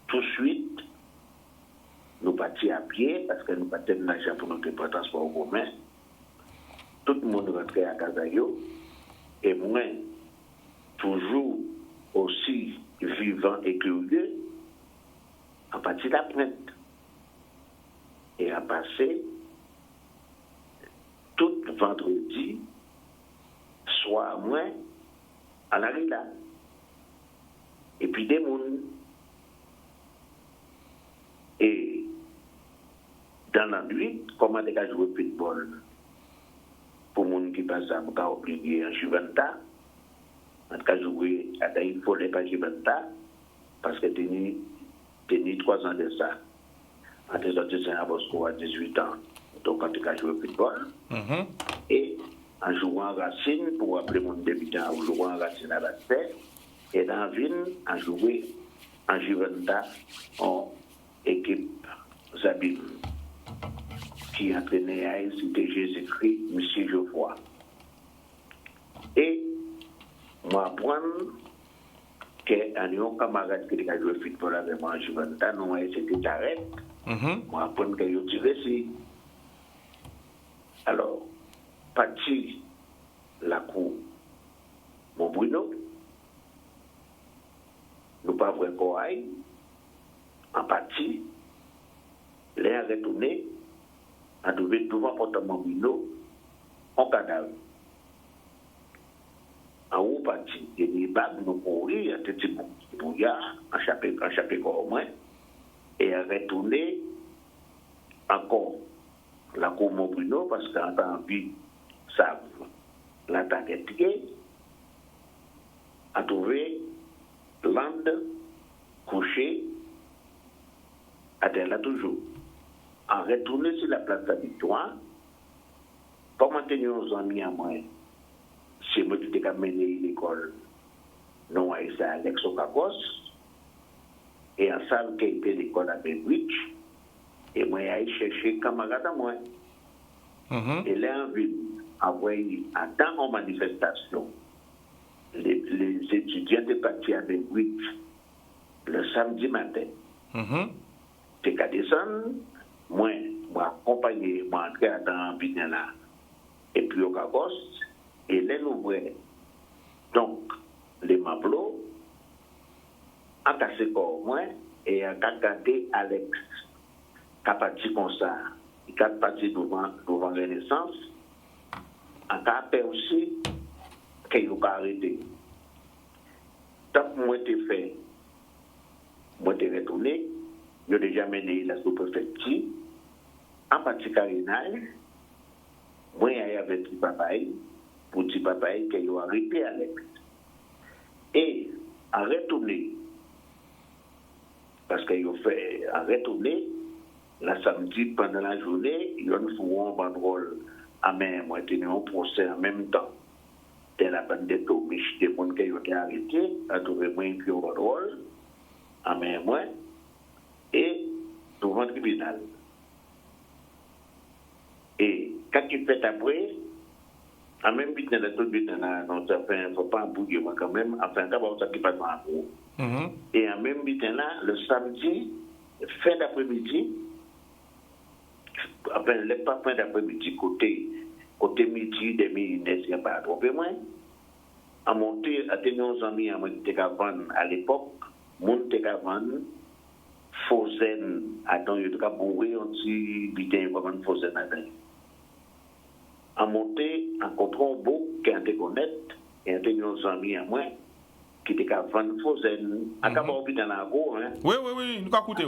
Tout de suite, nous partions à pied parce que nous partions de l'argent pour notre transport en commun. Tout le monde rentrait à Casayo et moi, toujours aussi vivant et curieux, à partir de la pointe. Et à passer tout vendredi, soir moins, à la rue là. Et puis des mounes. Et dans la nuit, comment on a joué football pour les gens qui passent à me obligé en Juventa, on a joué à il faut les pas Juventa parce que t'es 3 ans de ça. En tes autres à Bosco à 18 ans, donc on a joué football. Et en jouant Racine pour appeler mon débutant, en jouant Racine à la tête, et dans la ville, en joué en Juventa en équipe Zabim, qui entraînait à c'était Jésus-Christ, M. Geoffroy. Et moi, apprendre qu'un camarade qui a joué au football avec moi en Juventa, nous c'était arrêté. Moi, apprendre qu'il a tiré ici. Alors, parti la cour, mon Bruno, nous pas vrai corail. En partie, les a retourné, a trouvé devant portement Bruno, en cadavre. En haut partie, il y a des bagues, nous courir, il y a des bouillards, en chapeau au moins, et a retourné encore la cour mon Bruno, parce qu'en temps de vie, ça, l'attaque est piquée, a trouvé Lande couché à terre là toujours. En retournant sur la place de la Victoire, comment tenir nos amis à moi, c'est moi qui ai mené l'école, non à Alex Okakos, et ensemble qui a été l'école à Benwich, et moi j'ai cherché camarade à moi. Et là, en ville, envoyé à temps en manifestation, les étudiants étaient partis à Benwich le samedi matin. C'est qu'à descendre, moi accompagné, moi entrer dans Binana et puis au Cagos, et les nouveaux. Donc, les Mablo, à casser corps moi et à gardé Alex parti comme ça, il est parti devant Renaissance, en cas aussi qu'il n'a pas arrêté. Tant que moi t'ai fait, moi t'ai retourné, j'ai déjà mené la sous-préfecture, en partie carinage, moi j'ai avec petit papa, pour petit papa qu'il a arrêté à l'époque. Et à retourner, parce qu'il a fait à retourner, la samedi, pendant la journée, il y a une fois un banderole à même, moi, tenu un procès en même temps. De la bande de tomiches, des gens qui ont été arrêtés, à trouver moi un banderole à même, moi, et devant le tribunal. Et quand il fait après, en même temps, la toute but, non, ça fait, faut pas bouger, moi, quand même, enfin, d'abord, ça qui passe en gros. Et en même temps, là, le samedi, fin d'après-midi, enfin, le pas fin d'après-midi, côté midi, demi, il n'y a pas trop moins, à monter, à tenir nos amis à l'époque, monter à vendre, Fauzen, attends, il y a bourré, on dit, bitin, comment Fauzen a dit. À monter, en contrôle, beaucoup, qui a été connaître, et à tenir nos amis à moi, qui était qu'à vendre Fauzen, à Cabot, dans la go, hein. Oui, nous avons écouté.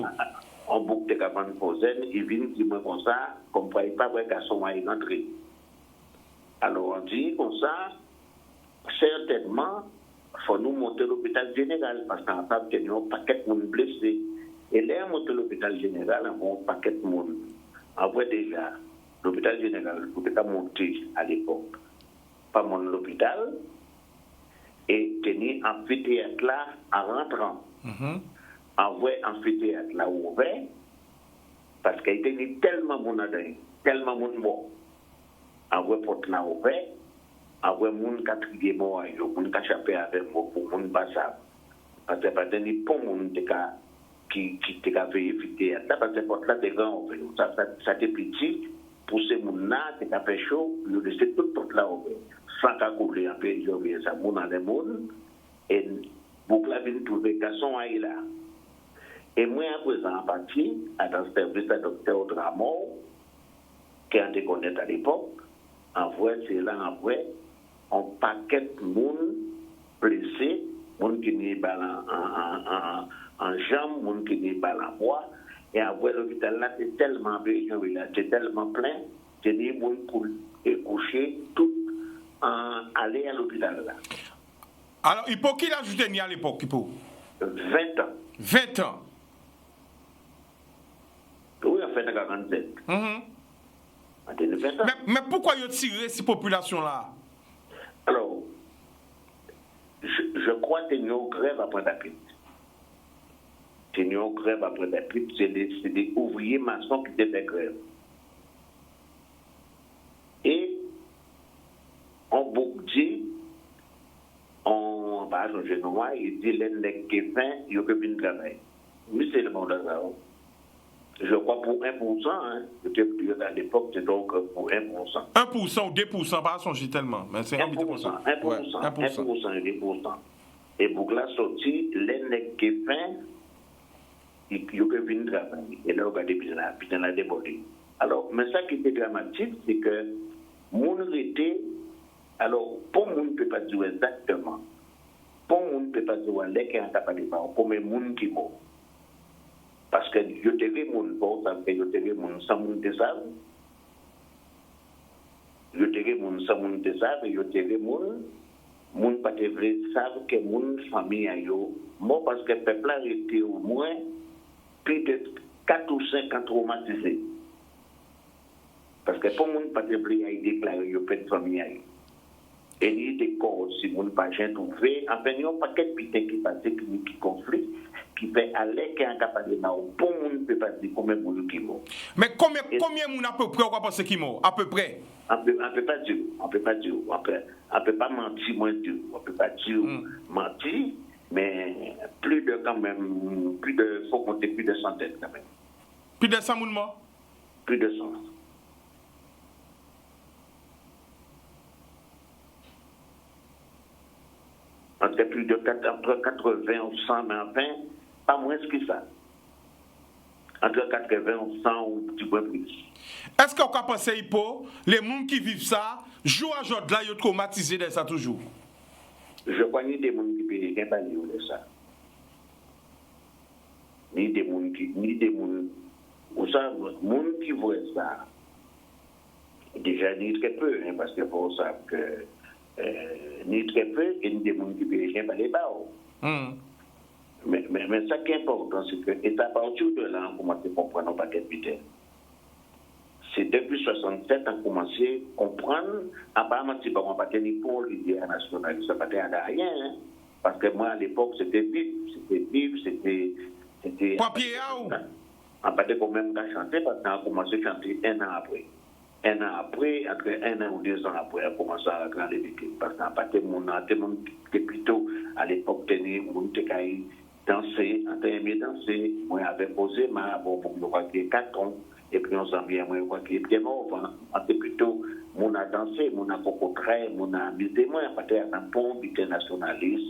On boucle de Cabot Fauzen, il vient dire comme ça, comme quoi il pas vrai qu'à son moyen rentrer. Alors on dit comme ça, certainement, il faut nous monter l'hôpital général, parce qu'on a un paquet de monde blessé. Et là, monter l'hôpital général, on a un paquet de monde. En vrai, déjà, l'hôpital général, il faut monter à l'époque. Pas mon l'hôpital, et tenir amphithéâtre là en rentrant. En vrai, amphithéâtre là ouvert, parce qu'il tenait tellement mon adresse, tellement mon mort. En vrai, porte là ouvert, en vrai, mon quatrième mois, mon cachapé avec moi pour mon passage. Parce que pas tenir pour mon qui te fait éviter là, parce que porte là des grands, ça t'est petit, pour ces gens-là, c'est qu'à fait chaud, nous laissons toute porte là ouvert. Sans qu'à couler un peu, ils ont ça, mon dans le monde, et beaucoup là viennent trouver garçon à là. Et moi, à présent, en partie, à dans le service de docteur Dramont, qui a été connaître à l'époque, en vrai, c'est là, en vrai, on paquet de monde blessé, monde qui n'est pas en jambes, monde qui n'est pas en bois, et en vrai, l'hôpital là, c'est tellement bien, c'est tellement plein, c'est des monde pour coucher, tout, aller à l'hôpital là. Alors, il faut qu'il ajoute à l'époque, il faut 20 ans. 20 ans. Oui, en fait, à 47. Mais pourquoi ils ont tiré ces populations-là? Alors, je crois que c'est une grève après la pite. C'est une grève après la pite, c'est des ouvriers maçons qui étaient grève. Et on dit, on va changer de moi, il dit les qui est fin, il y a que bien travail. Oui, c'est le monde de ça. Je crois pour 1%, hein, peut-être à l'époque, c'est donc pour 1%. 1% ou 2%, pas changer tellement, mais c'est 1%. 1% et 2%. Et pour la sortie, les qui est fin, il y a que bien travail. Et là, on va bien la déborder. Alors, mais ça qui était dramatique, c'est que mon était, alors, pour moi, on ne peut pas dire exactement. Pour moi, on ne peut pas dire les qui ont capable de parler, comme les gens qui mort. Parce que je te dis mon bon, ça fait je te dis mon sans mon désab. Je te dis mon sans mon désab, je te dis mon pas de vrai savent que mon famille a yo. Moi parce que le peuple a été au moins plus de 4 ou 5 ans traumatisé. Parce que pour mon pas de vrai a déclaré yo père de famille a yo. Et il y a des corps si mon pas j'ai trouvé, enfin il y a un paquet de pités qui passent qui conflit. Qui fait aller qui est incapable de nous. Pour nous, ne peut pas dire combien de gens qui meurent. Mais combien de gens à peu près, on va penser qui meurent? À peu près? On ne peut pas dire. On ne peut pas mentir, moins dire. On ne peut pas dire mentir, mais plus de quand même, faut compter plus de centaines quand même. Plus de 100 morts? Plus de 100. Entre plus de 80 ou 100, mais enfin, pas moins que ça. entre 80 et 100 ou petit peu plus. Est-ce qu'on peut penser Hippo, les gens qui vivent ça, jour à jour là, ils sont traumatisés de ça toujours? Je crois ni des gens qui payent pas de ça. Ni des gens ou ça, les gens qui voient ça, déjà ni très peu, hein, parce que pour ça que ni très peu, et ni des gens qui payent pas les barreaux. Mais ça qui est important, c'est que, et à partir de là, on commence à comprendre nos paquets de vitesse. C'est depuis 67 qu'on a commencé à comprendre, apparemment, si on n'a pas tenu pour l'idée nationale, ça n'a pas tenu à rien, hein, parce que moi, à l'époque, c'était vif, c'était. Papier, on n'a pas quand même qu'à chanter, parce qu'on a commencé à chanter un an après. Un an après, après 1 an ou 2 ans après, on a commencé à grandir l'équipe, parce qu'on n'a pas tenu mon plutôt à l'époque, tenu mon tecaï. Danser, en train de danser, moi j'avais posé ma pour me croire qu'il y a 4 ans, et puis on s'en vient, moi je crois qu'il est bien mort, c'était plutôt, mon a dansé, mon a cocotré, mon a amusé, moi, peut-être un pont internationaliste,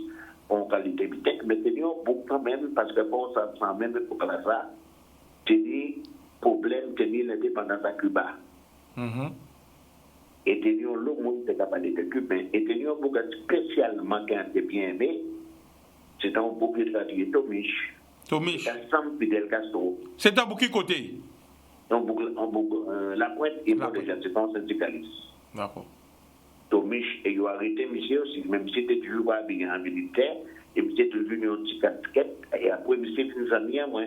en qualité bitec, mais c'est beaucoup quand même, parce que bon, ça sent même pour ça, tenir problème, tenir l'indépendance à Cuba. Et tenir le monde de capable de Cuba, et tenir beaucoup spécialement qui a été bien aimé. C'est un bouquet de radio Tomiche. Sam Fidel Castro. C'est un bouquet côté. La pointe est pas déjà, c'est un syndicaliste. D'accord. Tomiche, et il a arrêté monsieur aussi, même si c'était toujours habillé en militaire, et puis c'était venu en petit casquette, et après, monsieur est une famille à moi.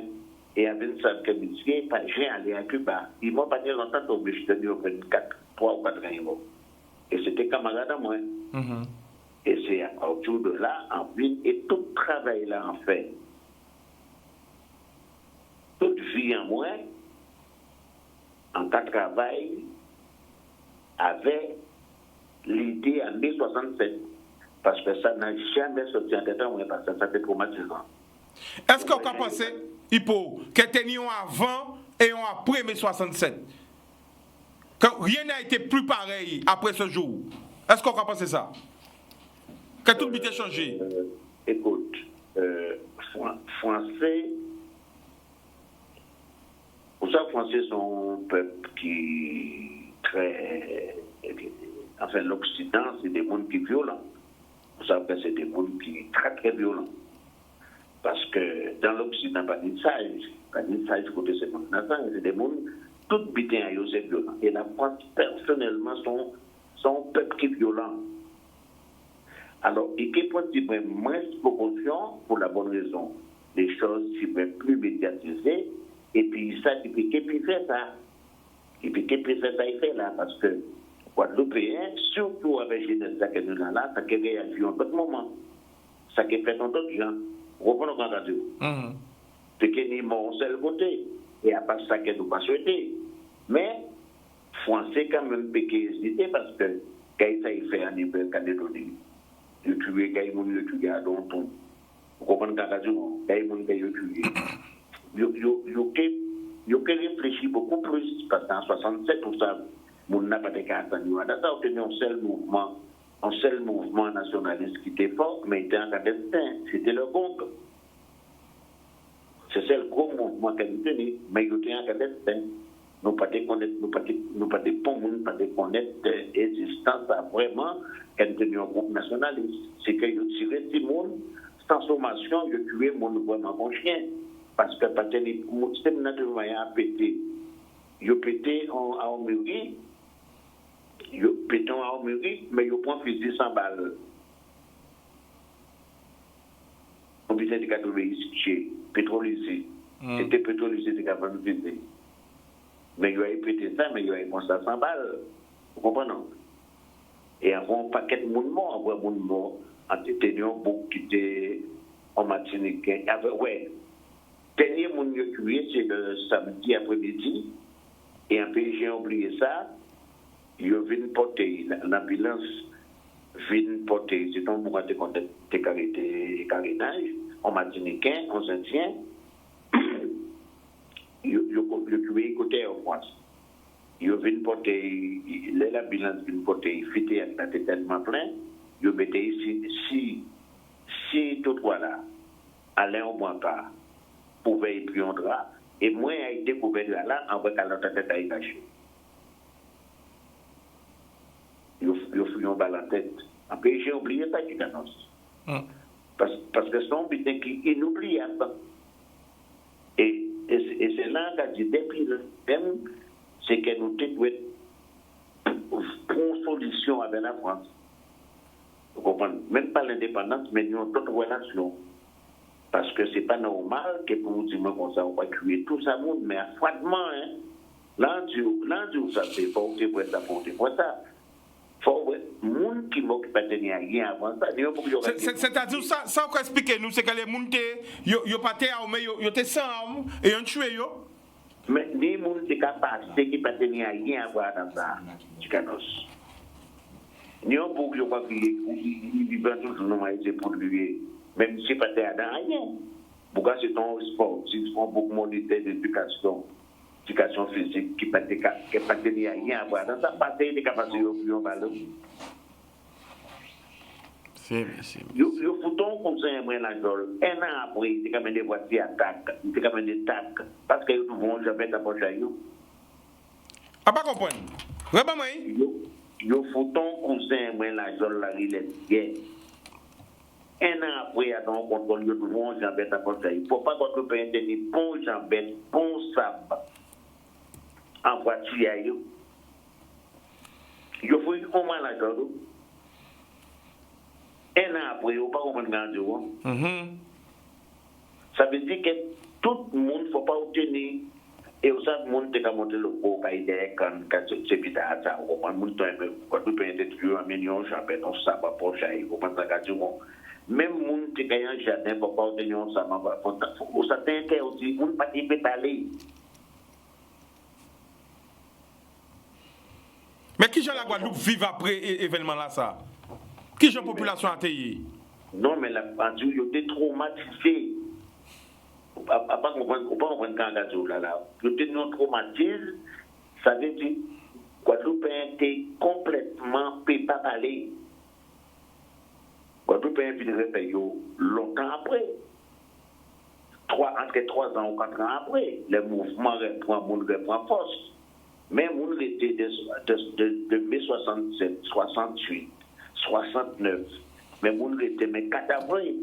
Et avec une salle que monsieur, j'ai allé à Cuba. Il m'a pas dit longtemps, Tomiche, tenu au 3 ou 4 ans. Et c'était camarade à moi. Et c'est autour de là, en ville, et tout travail là, en fait, toute vie en moi, en cas de travail, avait l'idée en 1967. Parce que ça n'a jamais sorti en tête, parce que ça fait traumatisant. Est-ce qu'on peut penser, Hippo, que nous avant et après 1967? Que rien n'a été plus pareil après ce jour? Est-ce qu'on peut penser ça? Que tout a changé? Écoute, Français, pour ça, Français sont un peuple qui très. Enfin, l'Occident, c'est des mondes qui sont violents. Vous savez que c'est des mondes qui sont très très violents. Parce que dans l'Occident, pas de sage côté ces mondes. C'est des mondes, tout bitin à eux, c'est violent. Et la France, personnellement, sont un peuple qui est violent. Alors, il faut prendre moins de proportions pour la bonne raison. Les choses sont plus médiatisées, et puis ça, il peut faire ça. Il fait là, parce que Guadeloupéens, surtout avec jeunesse que nous avons là, ça qui réagit en tout moment. Ça qui fait en d'autres gens. Vous comprenez ce que je veux dire? C'est qu'il y a un seul côté, et à part ça que nous pas souhaité. Mais, Français quand même peut hésiter, parce que quand ça il fait un niveau Calédonie, il tue quand il tue à Donton. Vous comprenez ce que je veux dire? Il réfléchit beaucoup plus, parce qu'en 67, tout ça, on n'a pas de cas à nous. On a obtenu un seul mouvement nationaliste qui était fort, mais il était en clandestin. C'était le groupe. C'est le gros mouvement qu'il a tenu, mais il était en clandestin. Nous pas connaître l'existence vraiment qu'elle tenu un groupe nationaliste. C'est qu'il a tiré des monde sans sommation, il a tué mon vraiment mon chien. Parce que le système naturel a pété. Il a pété en mairie, mais il prend fusil sans balle. On disait que c'était pétrolysé. C'était pétrolysé de capable de fusil. Mais il a pété ça, mais il a pris ça sans balle. Vous comprenez? Et avant, un paquet de monde mort, en tenant beaucoup qui était en Martinique. Ouais. Dernier monde qui a tué, c'est le samedi après-midi. Et un pays, j'ai oublié ça. Il vient porter, l'ambulance vient porter, c'est un mouvement de carénage, en Martiniquais, en Indien. Il a tué côté en France. Il vient porter, l'ambulance vient porter, il fitait avec la tête tellement plein. Il mettait ici, si tout voilà, Alain au moins pas, pouvait y prendre, et moi a été gouverneur là, en vrai qu'à l'autre tête à y cacher. Ils font dans la tête. Après, j'ai oublié ça qui annonce. Parce que c'est un butin qui est inoubliable. Et c'est là qu'a dit, depuis le thème, c'est que nous devons prendre une solution avec la France. Vous comprenez? Même pas l'indépendance, mais nous avons d'autres relations. Parce que ce n'est pas normal que pour vous dire comme ça, on va tuer tout ça, mais à froidement, hein. Là, ça fait pas où tu peux t'apporter pour ça. Faut les gens qui m'occupent pas de rien avant ça. C'est-à-dire, ça qu'on explique nous, c'est que les gens qui pas été armés, ils étaient sans armes et ils ont tué. Mais les gens qui sont capables de pas de rien avant dans ça, Chicanos. Ils ont beaucoup de gens qui vivent toujours dans les pollués, même si pas de rien. Pourquoi c'est ton sport, s'ils font beaucoup d'éducation physique qui pas de rien à voir dans ça, pas de capacité de ballon. Yo fouton comme ça moi la jol. Un an après, c'est comme des voitures attaque, c'est comme des attaques parce que nous vont jamais d'approcher yo. Ah pas comprendre. Vraiment moi. Yo fouton comme ça moi la jol la il est un an après, à ton contrôle, nous vont jamais d'approcher. Il faut pas que tu aies des bons jambes, bons sables. En voiture, il faut au moins la chose. Un an après, il ne faut pas comprendre. Ça veut dire que tout le monde ne faut pas obtenir. Et aussi, le monde qui a monté le cours, quand c'est vite à ça, on comprend le temps, quand tu peux être un million, j'appelle on ça, pas pour ça, il faut pas s'engager. Même le monde qui a un jardin, ne faut pas obtenir ça, il ça t'intéresse aussi, le monde ne peut pas aller. Mais qui gens la Guadeloupe vivent après l'événement là ça? Qui gens population a été? Non, mais la pandémie, ils étaient traumatisés. On ne peut pas comprendre quand là. Ils étaient non traumatisés. Ça veut dire que Guadeloupe était complètement pas parler. Guadeloupe a été longtemps après. Entre 3 ans ou 4 ans après, le mouvement reprend force. Même on était de mai 67, 68, 69, même on était mais 4 avril.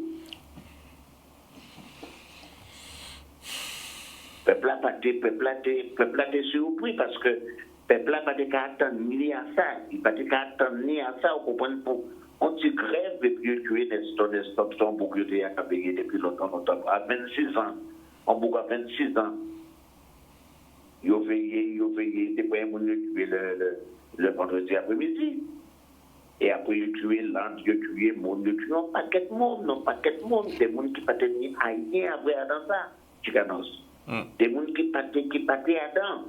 Peuple a été surpris parce que peuple n'a pas attendre ni à ça, il n'a pas attendre ni à ça, vous comprenez, on se grève et puis tuer des stop pour que tu aies payé depuis longtemps, à 26 ans, on bouge à 26 ans. Ils ont veillé, c'est pas un monde tué le vendredi après-midi. Et après, ils ont tué l'an, ils ont tué le monde, ils ont tué un paquet de monde, des gens qui ne peuvent ni rien après dans ça, Chicanos. Des gens qui ne peuvent dedans,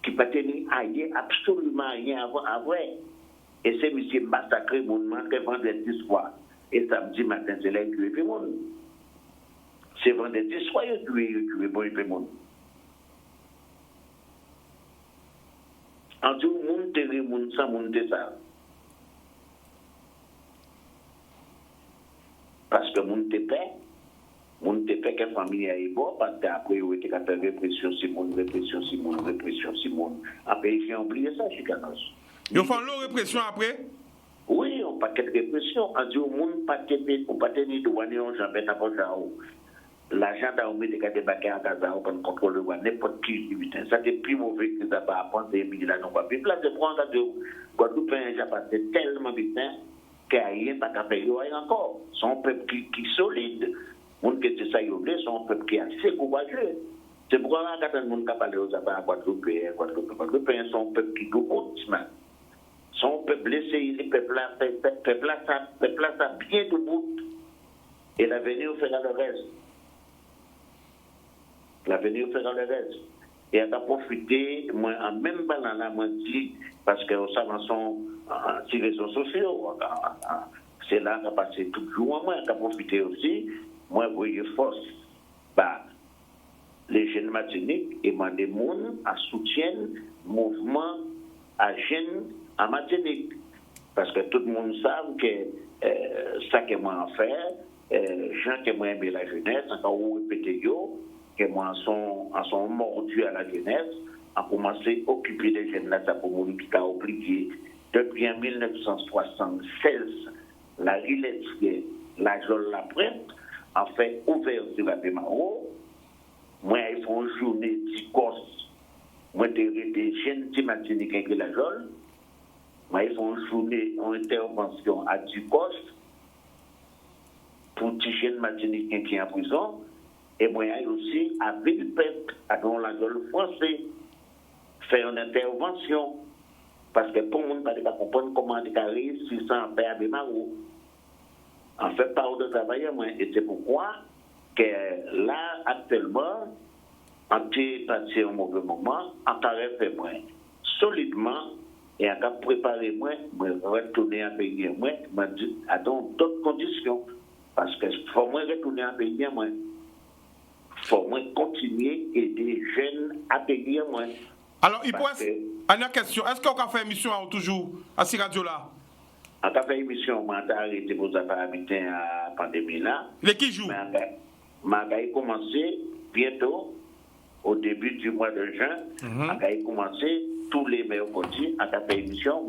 qui ne peuvent ni rien, absolument rien après. Et c'est monsieur massacré, mon monde, que vendredi soir. Et samedi matin, c'est là qu'ils tuent le monde. C'est vendredi soir, ils tuent le monde. En tout monde télé monde sans monde ça. Parce que monde te paie que famille est bon parce qu'après il était capable de répression si monde. Après j'ai oublié ça Chicanos. Ils font leur répression après? Oui, on paquet de répression. En tout monde pas tenir douanier on jamais n'importe où. L'agent d'armée de débarquer à Gaza, on peut contrôler n'importe qui. Ça, c'est plus mauvais que ça va apprendre des milliers d'années. Puis là, c'est pour un cas de Guadeloupe, j'ai passé tellement vite qu'il n'y a rien à faire encore. C'est un peuple qui est solide. Monde qui est ça, c'est un peuple qui est assez courageux. C'est pourquoi quand on monde qui parle aux affaires à Guadeloupe, c'est un peuple qui est gros. C'est un peuple blessé, le peuple là, ça bien debout. Et l'avenir fera le reste. L'avenir fera le reste. Et elle a profité, moi, en même temps, là, moi, dit, parce que ça, sont sur les réseaux sociaux, c'est là qu'elle a passé tout le jour, moi, elle a profité aussi, moi, vous voyez, force, bah, les jeunes Martiniques et moi, des mondes à soutien mouvement à jeunes en Martinique. Parce que tout le monde sait que ça que moi en faire, gens qui moi aimé la jeunesse, encore vous répétez yo, que moi, en son mordu à la jeunesse, a commencé à occuper les jeunes là, ça pour qui a oublié. Depuis en 1976, la Riletière, la Jolle la Prête, a fait ouverture à Bémaro. Moi, ils font une journée d'Icos. Moi, j'ai été jeune petit Martinique avec la Jolle. Moi, ils font une journée en intervention à Ducos pour petit jeune Martinique qui est en prison. Et moi, aussi, à Villepette, à Don la Jolle français, faire une intervention. Parce que pour le monde ne peut pas comprendre comment on a réussi sans faire Bémaro. En fait, par de travail, moi, et c'est pourquoi que là, actuellement, on est passé au mauvais moment, on a fait moins solidement et on a préparé moins, retourner à pays moins, à d'autres conditions. Parce que faut moins retourner à pays moins. Faut moins continuer et aider les jeunes à payer moins. Alors, il pourrait. Une question, est-ce qu'on a fait émission toujours à ces radios-là? On a fait émission, on a arrêté pour habiter à la pandémie là. Les qui jouent? On a commencé bientôt, au début du mois de juin, on a commencé tous les mercredis à faire émission.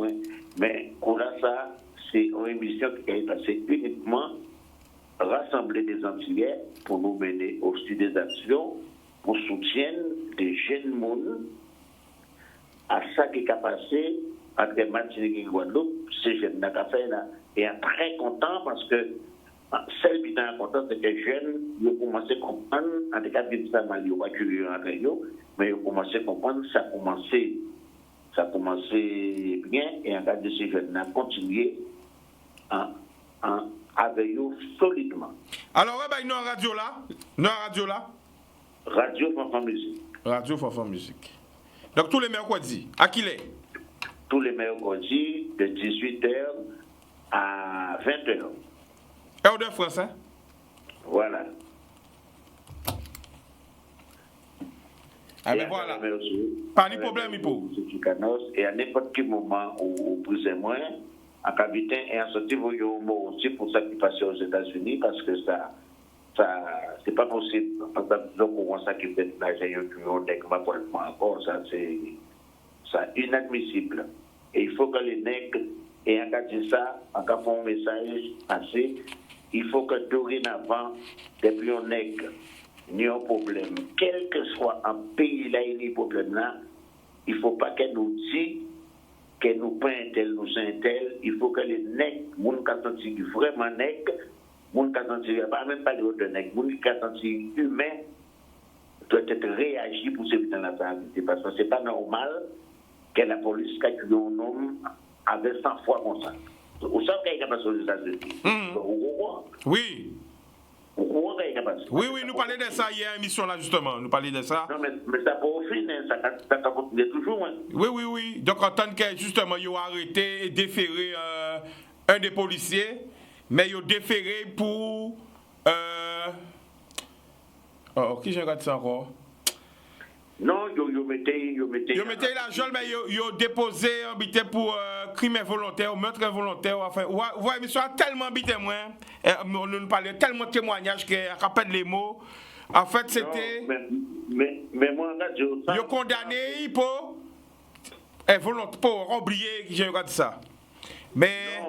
Mais pour ça, c'est une émission qui est passée uniquement rassembler des Antillais pour nous mener aussi des actions pour soutien des jeunes monde à ça qui est passé entre Martinique et Guadeloupe, ces jeunes n'a qu'à faire là. Et très content parce que celle qui est content, c'est que les jeunes ont commencé à comprendre, en tout cas, ça m'a dit, mais ils ont commencé à comprendre, ça a commencé bien, et en cas de ces jeunes a continué avec eux solidement. Alors, nous avons radio là? Radio Fanfan Musique. Radio Fanfan Musique. Donc, tous les mercredis, à qui est? Tous les mercredis, de 18h à 20h. Heure de France, hein? Voilà. Ah, mais voilà. Pas de problème, Ipo. Et à n'importe quel moment où vous êtes moins, à Capitain et à sortir vos mots aussi pour ça qui passe aux États-Unis, parce que ça c'est pas possible. Donc, on ça qui fait là, j'ai eu encore, ça c'est inadmissible. Et il faut que les nègres, et en cas de ça, en cas un message assez, il faut que dorénavant, depuis un nègre, il y a un problème. Quel que soit un pays là, il y a un problème là, il ne faut pas qu'elle nous dise que nous pas un tel, nous un tel. Il faut que les nègres, les gens qui sont vraiment nègres, les gens qui ne pas même pas de nègres, les gens qui sont humains, doivent être réagis pour se mettre dans la famille. Parce que ce n'est pas normal que la police qui a tué un homme avec 100 fois comme ça. Vous savez qu'il y a passé aux États-Unis. Oui. Oui, nous parlions de ça hier à l'émission là justement. Nous parlions de ça. Non, mais ça n'a pas fini, ça continue toujours. Hein. Oui. Donc en tant que justement, ils ont arrêté et déféré un des policiers, mais ils ont déféré pour. Qui je regarde ça encore? Non, ils mettaient la geôle, mais ils ont déposé habité pour crime involontaire, meurtre involontaire. Enfin, ouais, mais ça a tellement habité moi. On nous parlait tellement de témoignages qu'elle rappelle les mots. En fait, c'était. Mais moi, là, ils ont condamné pour involontaire, pour oublier que j'ai regardé ça. Mais.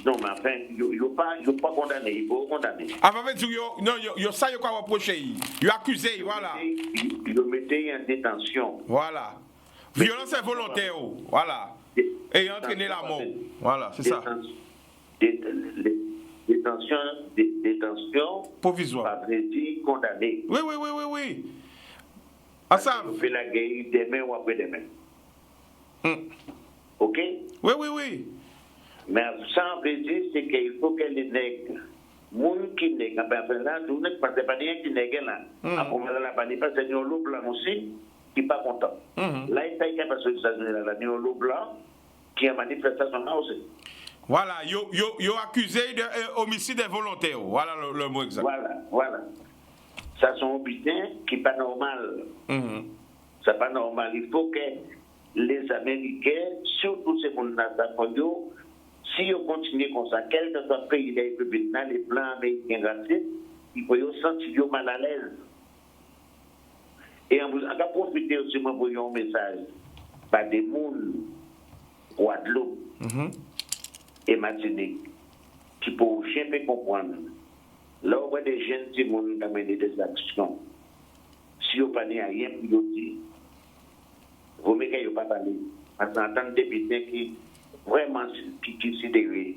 Non, mais enfin, ils n'ont pas condamné, ils vont condamner. Enfin, non, ça, ils ont reproché. Ils ont accusé, voilà. Ils ont mis en détention. Voilà. Violence involontaire, voilà. Et entraîner la mort. Voilà, c'est ça. Détention provisoire. Pas dit condamné. Oui. Ah, ça. On fait la guerre demain ou après-demain. OK? Oui. Mais ça veut dire c'est qu'il faut que les nègres, gens qui nègres, là, tout n'est pas rien qui nègre là. Après, la bannière, parce qu'il y a un loup blanc aussi qui n'est pas content. Là, il y a parce que il y a un loup blanc qui a manifestation là aussi. Voilà, ils ont accusé d'homicide involontaire. Voilà le mot exact. Voilà. Ça, c'est un butin qui n'est pas normal. C'est pas normal. Il faut que les Américains, surtout ces gens-là, si on continue comme ça, quel que soit le pays de la République, les Blancs américains racistes, il faut sentir mal à l'aise. Et on va profiter aussi pour envoyer un message par des gens, Guadeloupe et Martinique, qui peuvent jamais comprendre. Là, on voit des jeunes qui vont mener des actions. Si on n'a rien pour dire, vous ne pouvez pas parler. Parce qu'en tant que député qui vraiment qui considéré,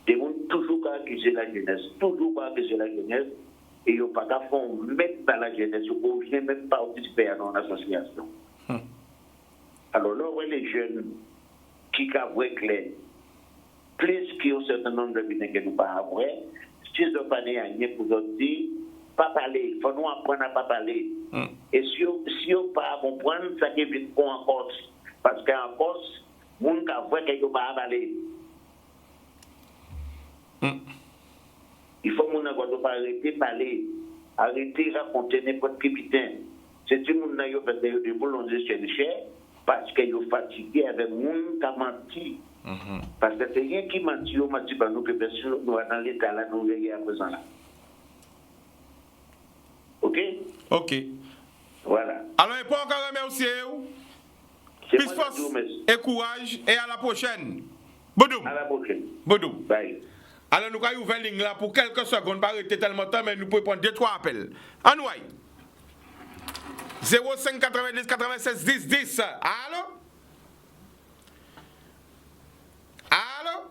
des gens toujours accuser la jeunesse, et ils n'ont pas qu'à faire mettre dans la jeunesse, ils ne peuvent même pas participer à l'association. Alors là, on voit les jeunes qui ont clair, plus qu'il y a un certain nombre de gens qui n'ont pas avoir, si ils n'ont pas rien pour dire, pas parler, il faut nous apprendre à ne pas parler. Et si on ne pas comprendre, ça qui vient en Corse. Parce qu'en Corse, les gens qui voient qu'ils ne pas parler. Il faut que nous pas arrêter de parler, arrêter de raconter n'importe qui putain. C'est tout le monde qui a fait des boulons de chercher parce qu'ils sont fatigués avec le monde qui a menti. Parce que c'est rien qui mentit, on mentit pas nous que personne nous dans l'état là, nous veillons à présent là. Ok? Ok. Voilà. Alors, il faut encore remercier vous. Plus force et courage et à la prochaine. Boudou. À la prochaine. Boudou. Bye. Alors, nous allons ouvrir la ligne là pour quelques secondes, pas arrêter tellement de temps, mais nous pouvons prendre 2-3 appels. Anouaï. 05 90 96 10 10. Allô? Allô?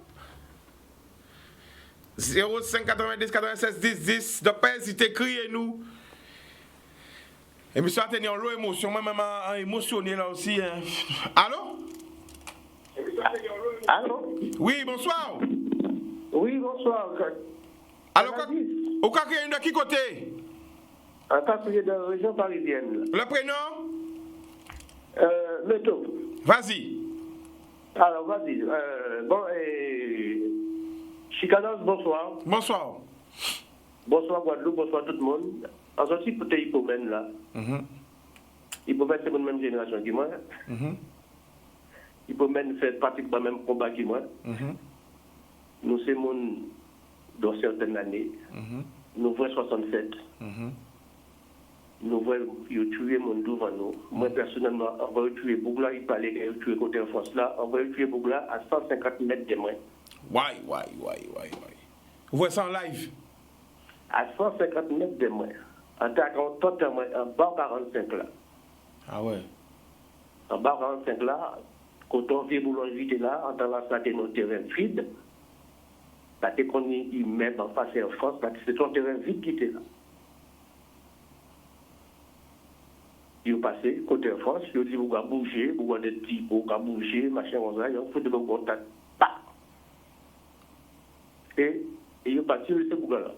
05 90 96 10 10. Donc, pas hésiter, criez-nous. Et monsieur a tenu en l'eau émotion, moi-même émotionné là aussi. Hein. Allô? Allô? Oui, bonsoir. Oui, bonsoir. Alors, au cas qu'il y a une de qui côté? Un quartier de la région parisienne. Le prénom? Le top. Vas-y. Alors, vas-y. Chicanos, bonsoir. Bonsoir. Bonsoir Guadeloupe, bonsoir tout le monde. En sortie pour tes hypomènes là. Hypomènes, c'est la même génération que moi. Hypomènes fait pratiquement le même combat que moi. Nous sommes dans certaines années. Nous voyons 67. Nous voyons tuer mon devant nous. Moi personnellement, on va tuer Bougla, il parlait de tuer côté en France là. On va tuer Bougla à 150 mètres de moi. Ouais. Vous voyez ça en live? À 150 mètres de moi. En bas 45 là. Ah ouais. En bas 45 là, quand on vient boulanger là, en dans la salle de nos terrains vides, parce qu'on y met en face en France, parce que c'est un terrain vide qui était là. Ils ont passé côté en France, ils ont dit vous allez bouger, vous allez des petits, vous allez bouger, machin, on va, ils ont fait de bon contact. Et ils ont passé le Bougla là.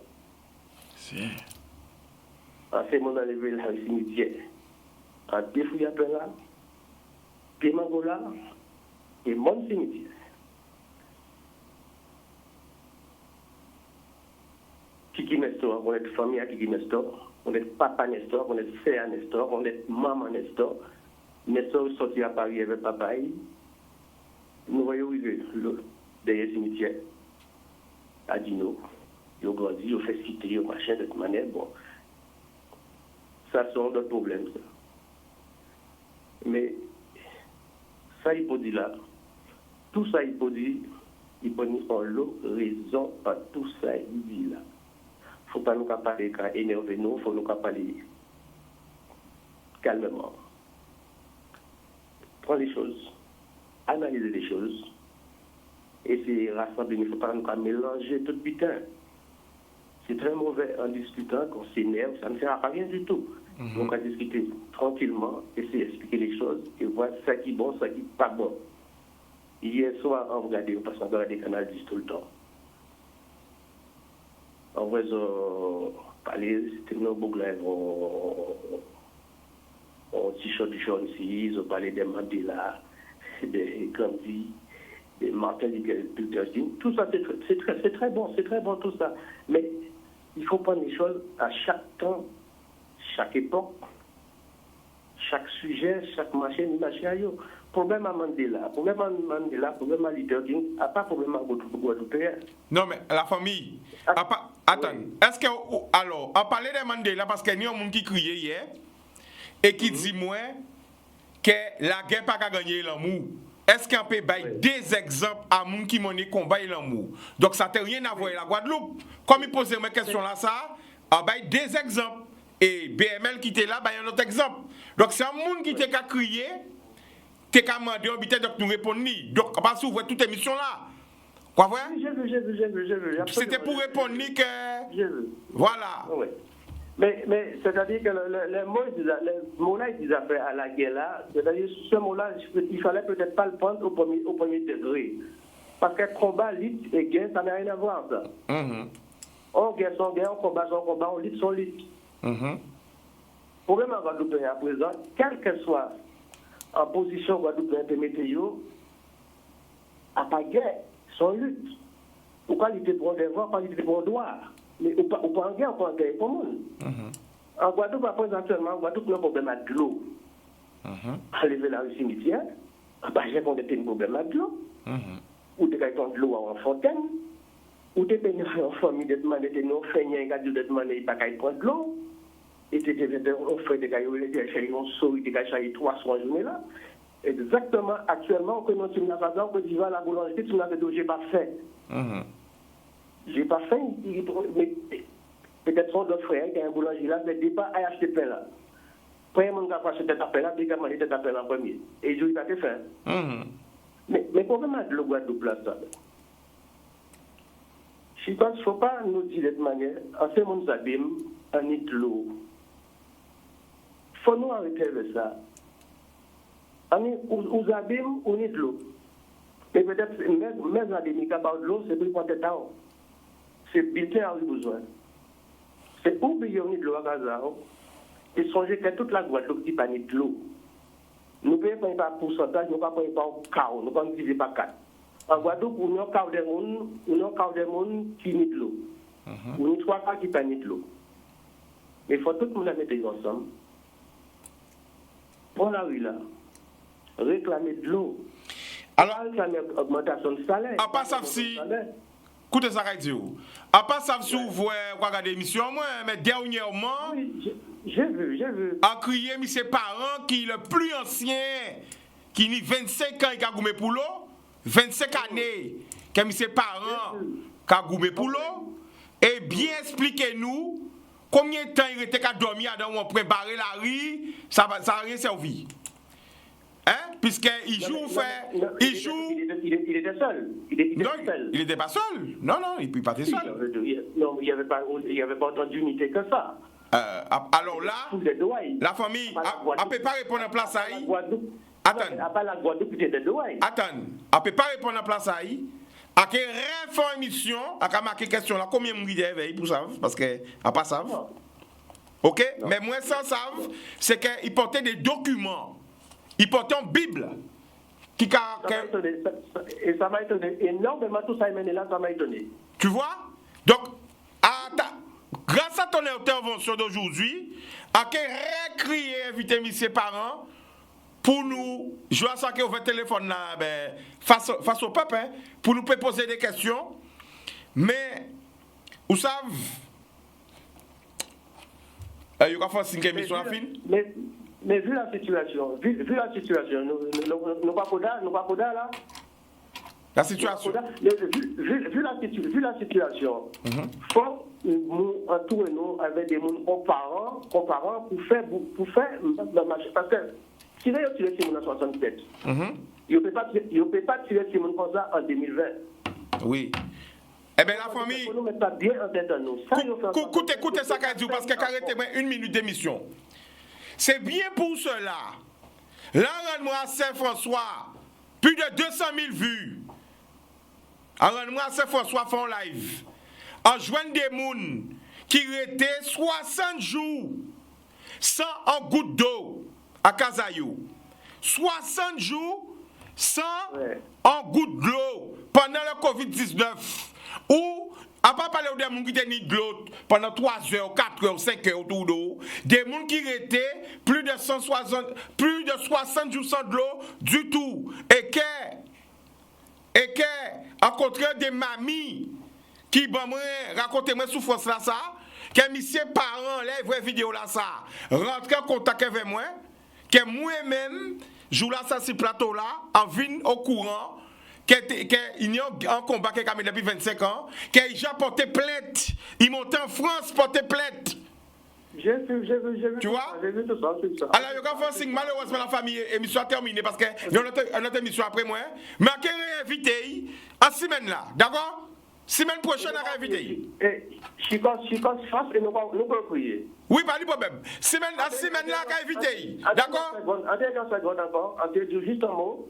C'est. C'est mon arrivé là, le cimetière. En défouillé après là, Piemagola et mon cimetière. Kiki Nestor, on est famille à Kiki Nestor, on est papa Nestor, on est frère Nestor, on est maman Nestor. Nestor est sorti à Paris avec papa. Nous voyons arriver derrière le cimetière, à Dino. Ils ont grandi, ils ont fait citer, ils ont machin de toute manière. Bon. Ça sont d'autres problèmes. Ça. Mais ça, il faut dire là, tout ça, il faut dire en l'eau, raison à tout ça, il dit là. Il ne faut pas nous parler quand énerver nous, il faut nous parler calmement. Prendre les choses, analyser les choses, essayer de rassembler, il ne faut pas nous mélanger tout putain. C'est très mauvais en discutant, qu'on s'énerve, ça ne sert à rien du tout. Donc, on va discuter tranquillement, essayer d'expliquer les choses et voir ce qui est bon, ce qui n'est pas bon. Hier soir, on regardait, parce qu'on regarde des canaux 10 tout le temps. On va parler, c'était nos Bougla, on t-shirt jaune ici, ils ont parlé des Mandela, des Gandhi, des Martin Luther King. Tout ça, c'est très bon tout ça. Mais il faut prendre les choses à chaque temps, chaque époque, chaque sujet, chaque machin. Problème à Mandela, problème à Luther King, à pas problème à Guadeloupe. Non, mais la famille, Attends, est-ce que, alors, on parlait de Mandela parce qu'il y a un monde qui criait hier et qui dit moi que la guerre n'a pas gagné l'amour. Est-ce qu'on peut donner des exemples à gens qui m'ont combat l'amour? Donc ça n'a rien à voir avec la Guadeloupe. Comme il posait ma question là, ça, on va des exemples. Et BML qui était là, il y a un autre exemple. Donc c'est un monde qui t'a crié, qui t'a demandé, donc nous répondons. Donc on va s'ouvrir toute émission là. Quoi, vrai? J'ai vu. C'était pour répondre que. J'ai vu. Voilà. Oui. Mais c'est-à-dire que les mots-là, ils disaient à la guerre là, c'est-à-dire ce mot-là, il fallait peut-être pas le prendre au premier degré. Parce que combat, lutte et guerre, ça n'a rien à voir, ça. On guerre son guerre, on combat son combat, on lutte son lutte. Le problème en Guadeloupe à présent, quelle que soit en position Guadeloupe météo, à pas guerre, son lutte. Pourquoi il était pour des voix, pourquoi il était pour droit? Mais ou pas en guerre, ou pas en guerre pour le monde. En Guadeloupe, actuellement, en Guadeloupe, il y a un problème à de l'eau. À lever la rue cimetière, j'ai qu'on a un problème à de l'eau. Ou tu as de l'eau en fontaine, ou tu as en famille de demander de nos feignants, de demander pas qu'à prendre de l'eau. Et tu on fait des cailloux, on sourit, des cailloux, 3 soirs journée là. Exactement, actuellement, que nous sommes dans la Côte la boulangerie, tu n'as j'ai pas fait. J'ai pas fait, mais peut-être son d'autres frères qui ont un boulanger là, mais pas à acheter pain là. Premier monde qui a acheté tête à pain là, puis qui a mangé tête à pain en premier. Et je n'ai pas fait. Mais pourquoi le Guadeloupe là, ça? Je pense qu'il ne faut pas nous dire de cette manière, en ce monde s'abîme, en nid de l'eau. Il faut nous arrêter avec ça. Aux abîmes, on est de l'eau. Mais peut-être, mes abîmes qui ont de l'eau, c'est pour prendre temps. C'est bulletin à besoin. C'est oublier on est de l'eau à Gaza. Et songer que toute la Guadeloupe qui pas de l'eau. Nous ne payons pas un pourcentage, nous ne payons pas un quart, nous ne divisons pas 4. En Guadeloupe, on a un quart de monde qui n'est de l'eau. On a 3 quarts qui pas de l'eau. Mais il faut tout le monde la mettre ensemble. Pour la rue là. Réclamer de l'eau. Alors, réclamer augmentation de salaire. À part ça, si. Écoutez ça, à part ça, si vous voyez regarder l'émission, mais dernièrement. Oui, j'ai vu. A crié, mais ses parents qui est le plus ancien, qui a 25 ans, qui a goumé pour l'eau, 25 années, qui a ses parents, qui a goumé pour l'eau, et bien expliquez-nous combien de temps il était qu'à dormir dans on préparer la rue, ça n'a rien servi. Hein? Puisqu'il joue, il était seul. Il n'était pas seul. Non, il ne peut pas être seul. Non, il n'y avait pas autant d'unité que ça. Alors là, la famille, elle ne peut pas répondre en place à y. Attends, elle ne peut pas répondre en place à y. À quelle réformation, à quelle marquer question là, combien de monde éveillé pour ça? Parce qu'elle n'a pas ça. Ok? Non. Mais moi, sans ça, c'est qu'il portait des documents. Il portait une Bible. Et ça m'a étonné. Énormément, tout ça là, ça m'a étonné. Tu vois? Donc, grâce à ton intervention d'aujourd'hui, à quel récrier inviter mes parents pour nous, je vois ça qu'on fait téléphone là, face au peuple, hein, pour nous poser des questions. Mais, vous savez, il va faire 5 émissions à fin. Mais vu la situation, nous pas là. La situation. Vu la situation, faut nous entourer nous avec des gens comparants pour faire le marché. Parce que si vous tirez Simon en 67, il ne peut pas tirer Simon comme ça en 2020. Oui. Eh bien, la famille. Nous mettre ça bien en tête de nous. Écoutez ça, Kadjou, parce que arrêtez-moi 1 minute d'émission. C'est bien pour cela. Là, rends-moi à Saint-François, plus de 200 000 vues. Rends-moi à Saint-François font live. En joignant des gens qui étaient 60 jours sans un goutte d'eau à Kazayou. 60 jours sans un goutte d'eau pendant le Covid-19. Ou, à part parler des gens qui étaient de l'eau pendant 3 heures, 4 heures, 5 heures autour d'eau, des gens qui étaient plus de 60 jours sans de l'eau du tout. Et que, à contraire des mamies qui bon moi raconter moi souffrance là ça, que monsieur parent les vraie vidéo là ça, rentre en contact avec moi, que moi-même joue là ça sur plateau là, en vine au courant. Il y a un combat qui a mis depuis 25 ans, qu'il a porté plainte, il monte en France porter plainte. J'ai vu. Tu vois? J'ai vu tout ça, c'est ça. Alors, il y a un signe, malheureusement, la famille émission a terminé parce que nous avons notre émission après moi. Mais je vais inviter en semaine là, d'accord? Semaine prochaine, on va inviter. Je suis face et nous pouvons prier. Oui, pas de problème. La semaine là, on va inviter. D'accord? En dernière seconde encore, on te dit juste un mot.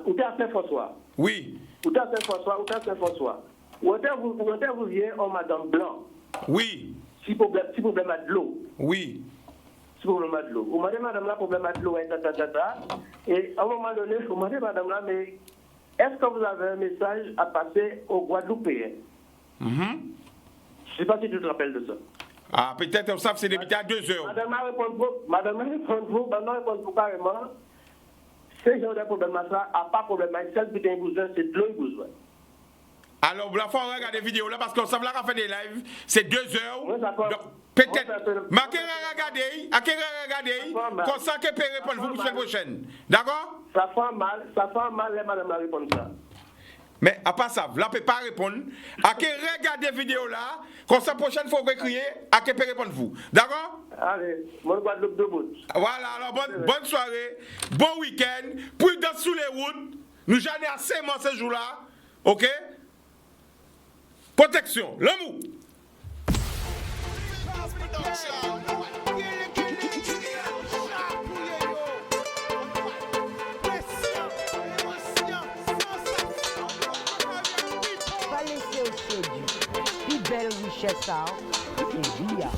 Où est Saint-François? Oui. Où est Saint-François? Où vous vient en Madame Blanc? Oui. Si problème à de l'eau. Oui. Si problème à de l'eau. Vous demandez madame là, problème à de l'eau, et à un moment donné, vous demandez madame là, mais est-ce que vous avez un message à passer aux Guadeloupéens? Je ne sais pas si tu te rappelles de ça. Ah, peut-être, on sait que c'est débuté à 2 heures. Madame répond carrément, ces gens de problème là, ça, à pas problème, seul putain besoin, c'est de l'eau besoin. Alors, la fois, on regarde des vidéos là parce qu'on savait qu'on fait des lives, c'est 2 heures. Oui, d'accord. Donc, peut-être, mais à quel regarder, comme ça que peut répondre vous pour la prochaine. D'accord? Ça fait mal, les madame la répondre ça. Mais à part ça, là, peut pas répondre. À quel regarder des vidéos là, comme ça, prochaine fois, vous crier, à quel peut répondre vous. D'accord? Allez, mon Guadeloupe de bout. Voilà, alors bonne soirée, bon week-end, prudence sous les routes. Nous j'en ai assez moi ce jour-là. Ok? Protection, l'amour. Pas laisser au séduit. Plus belle richesse, ça. Et bien.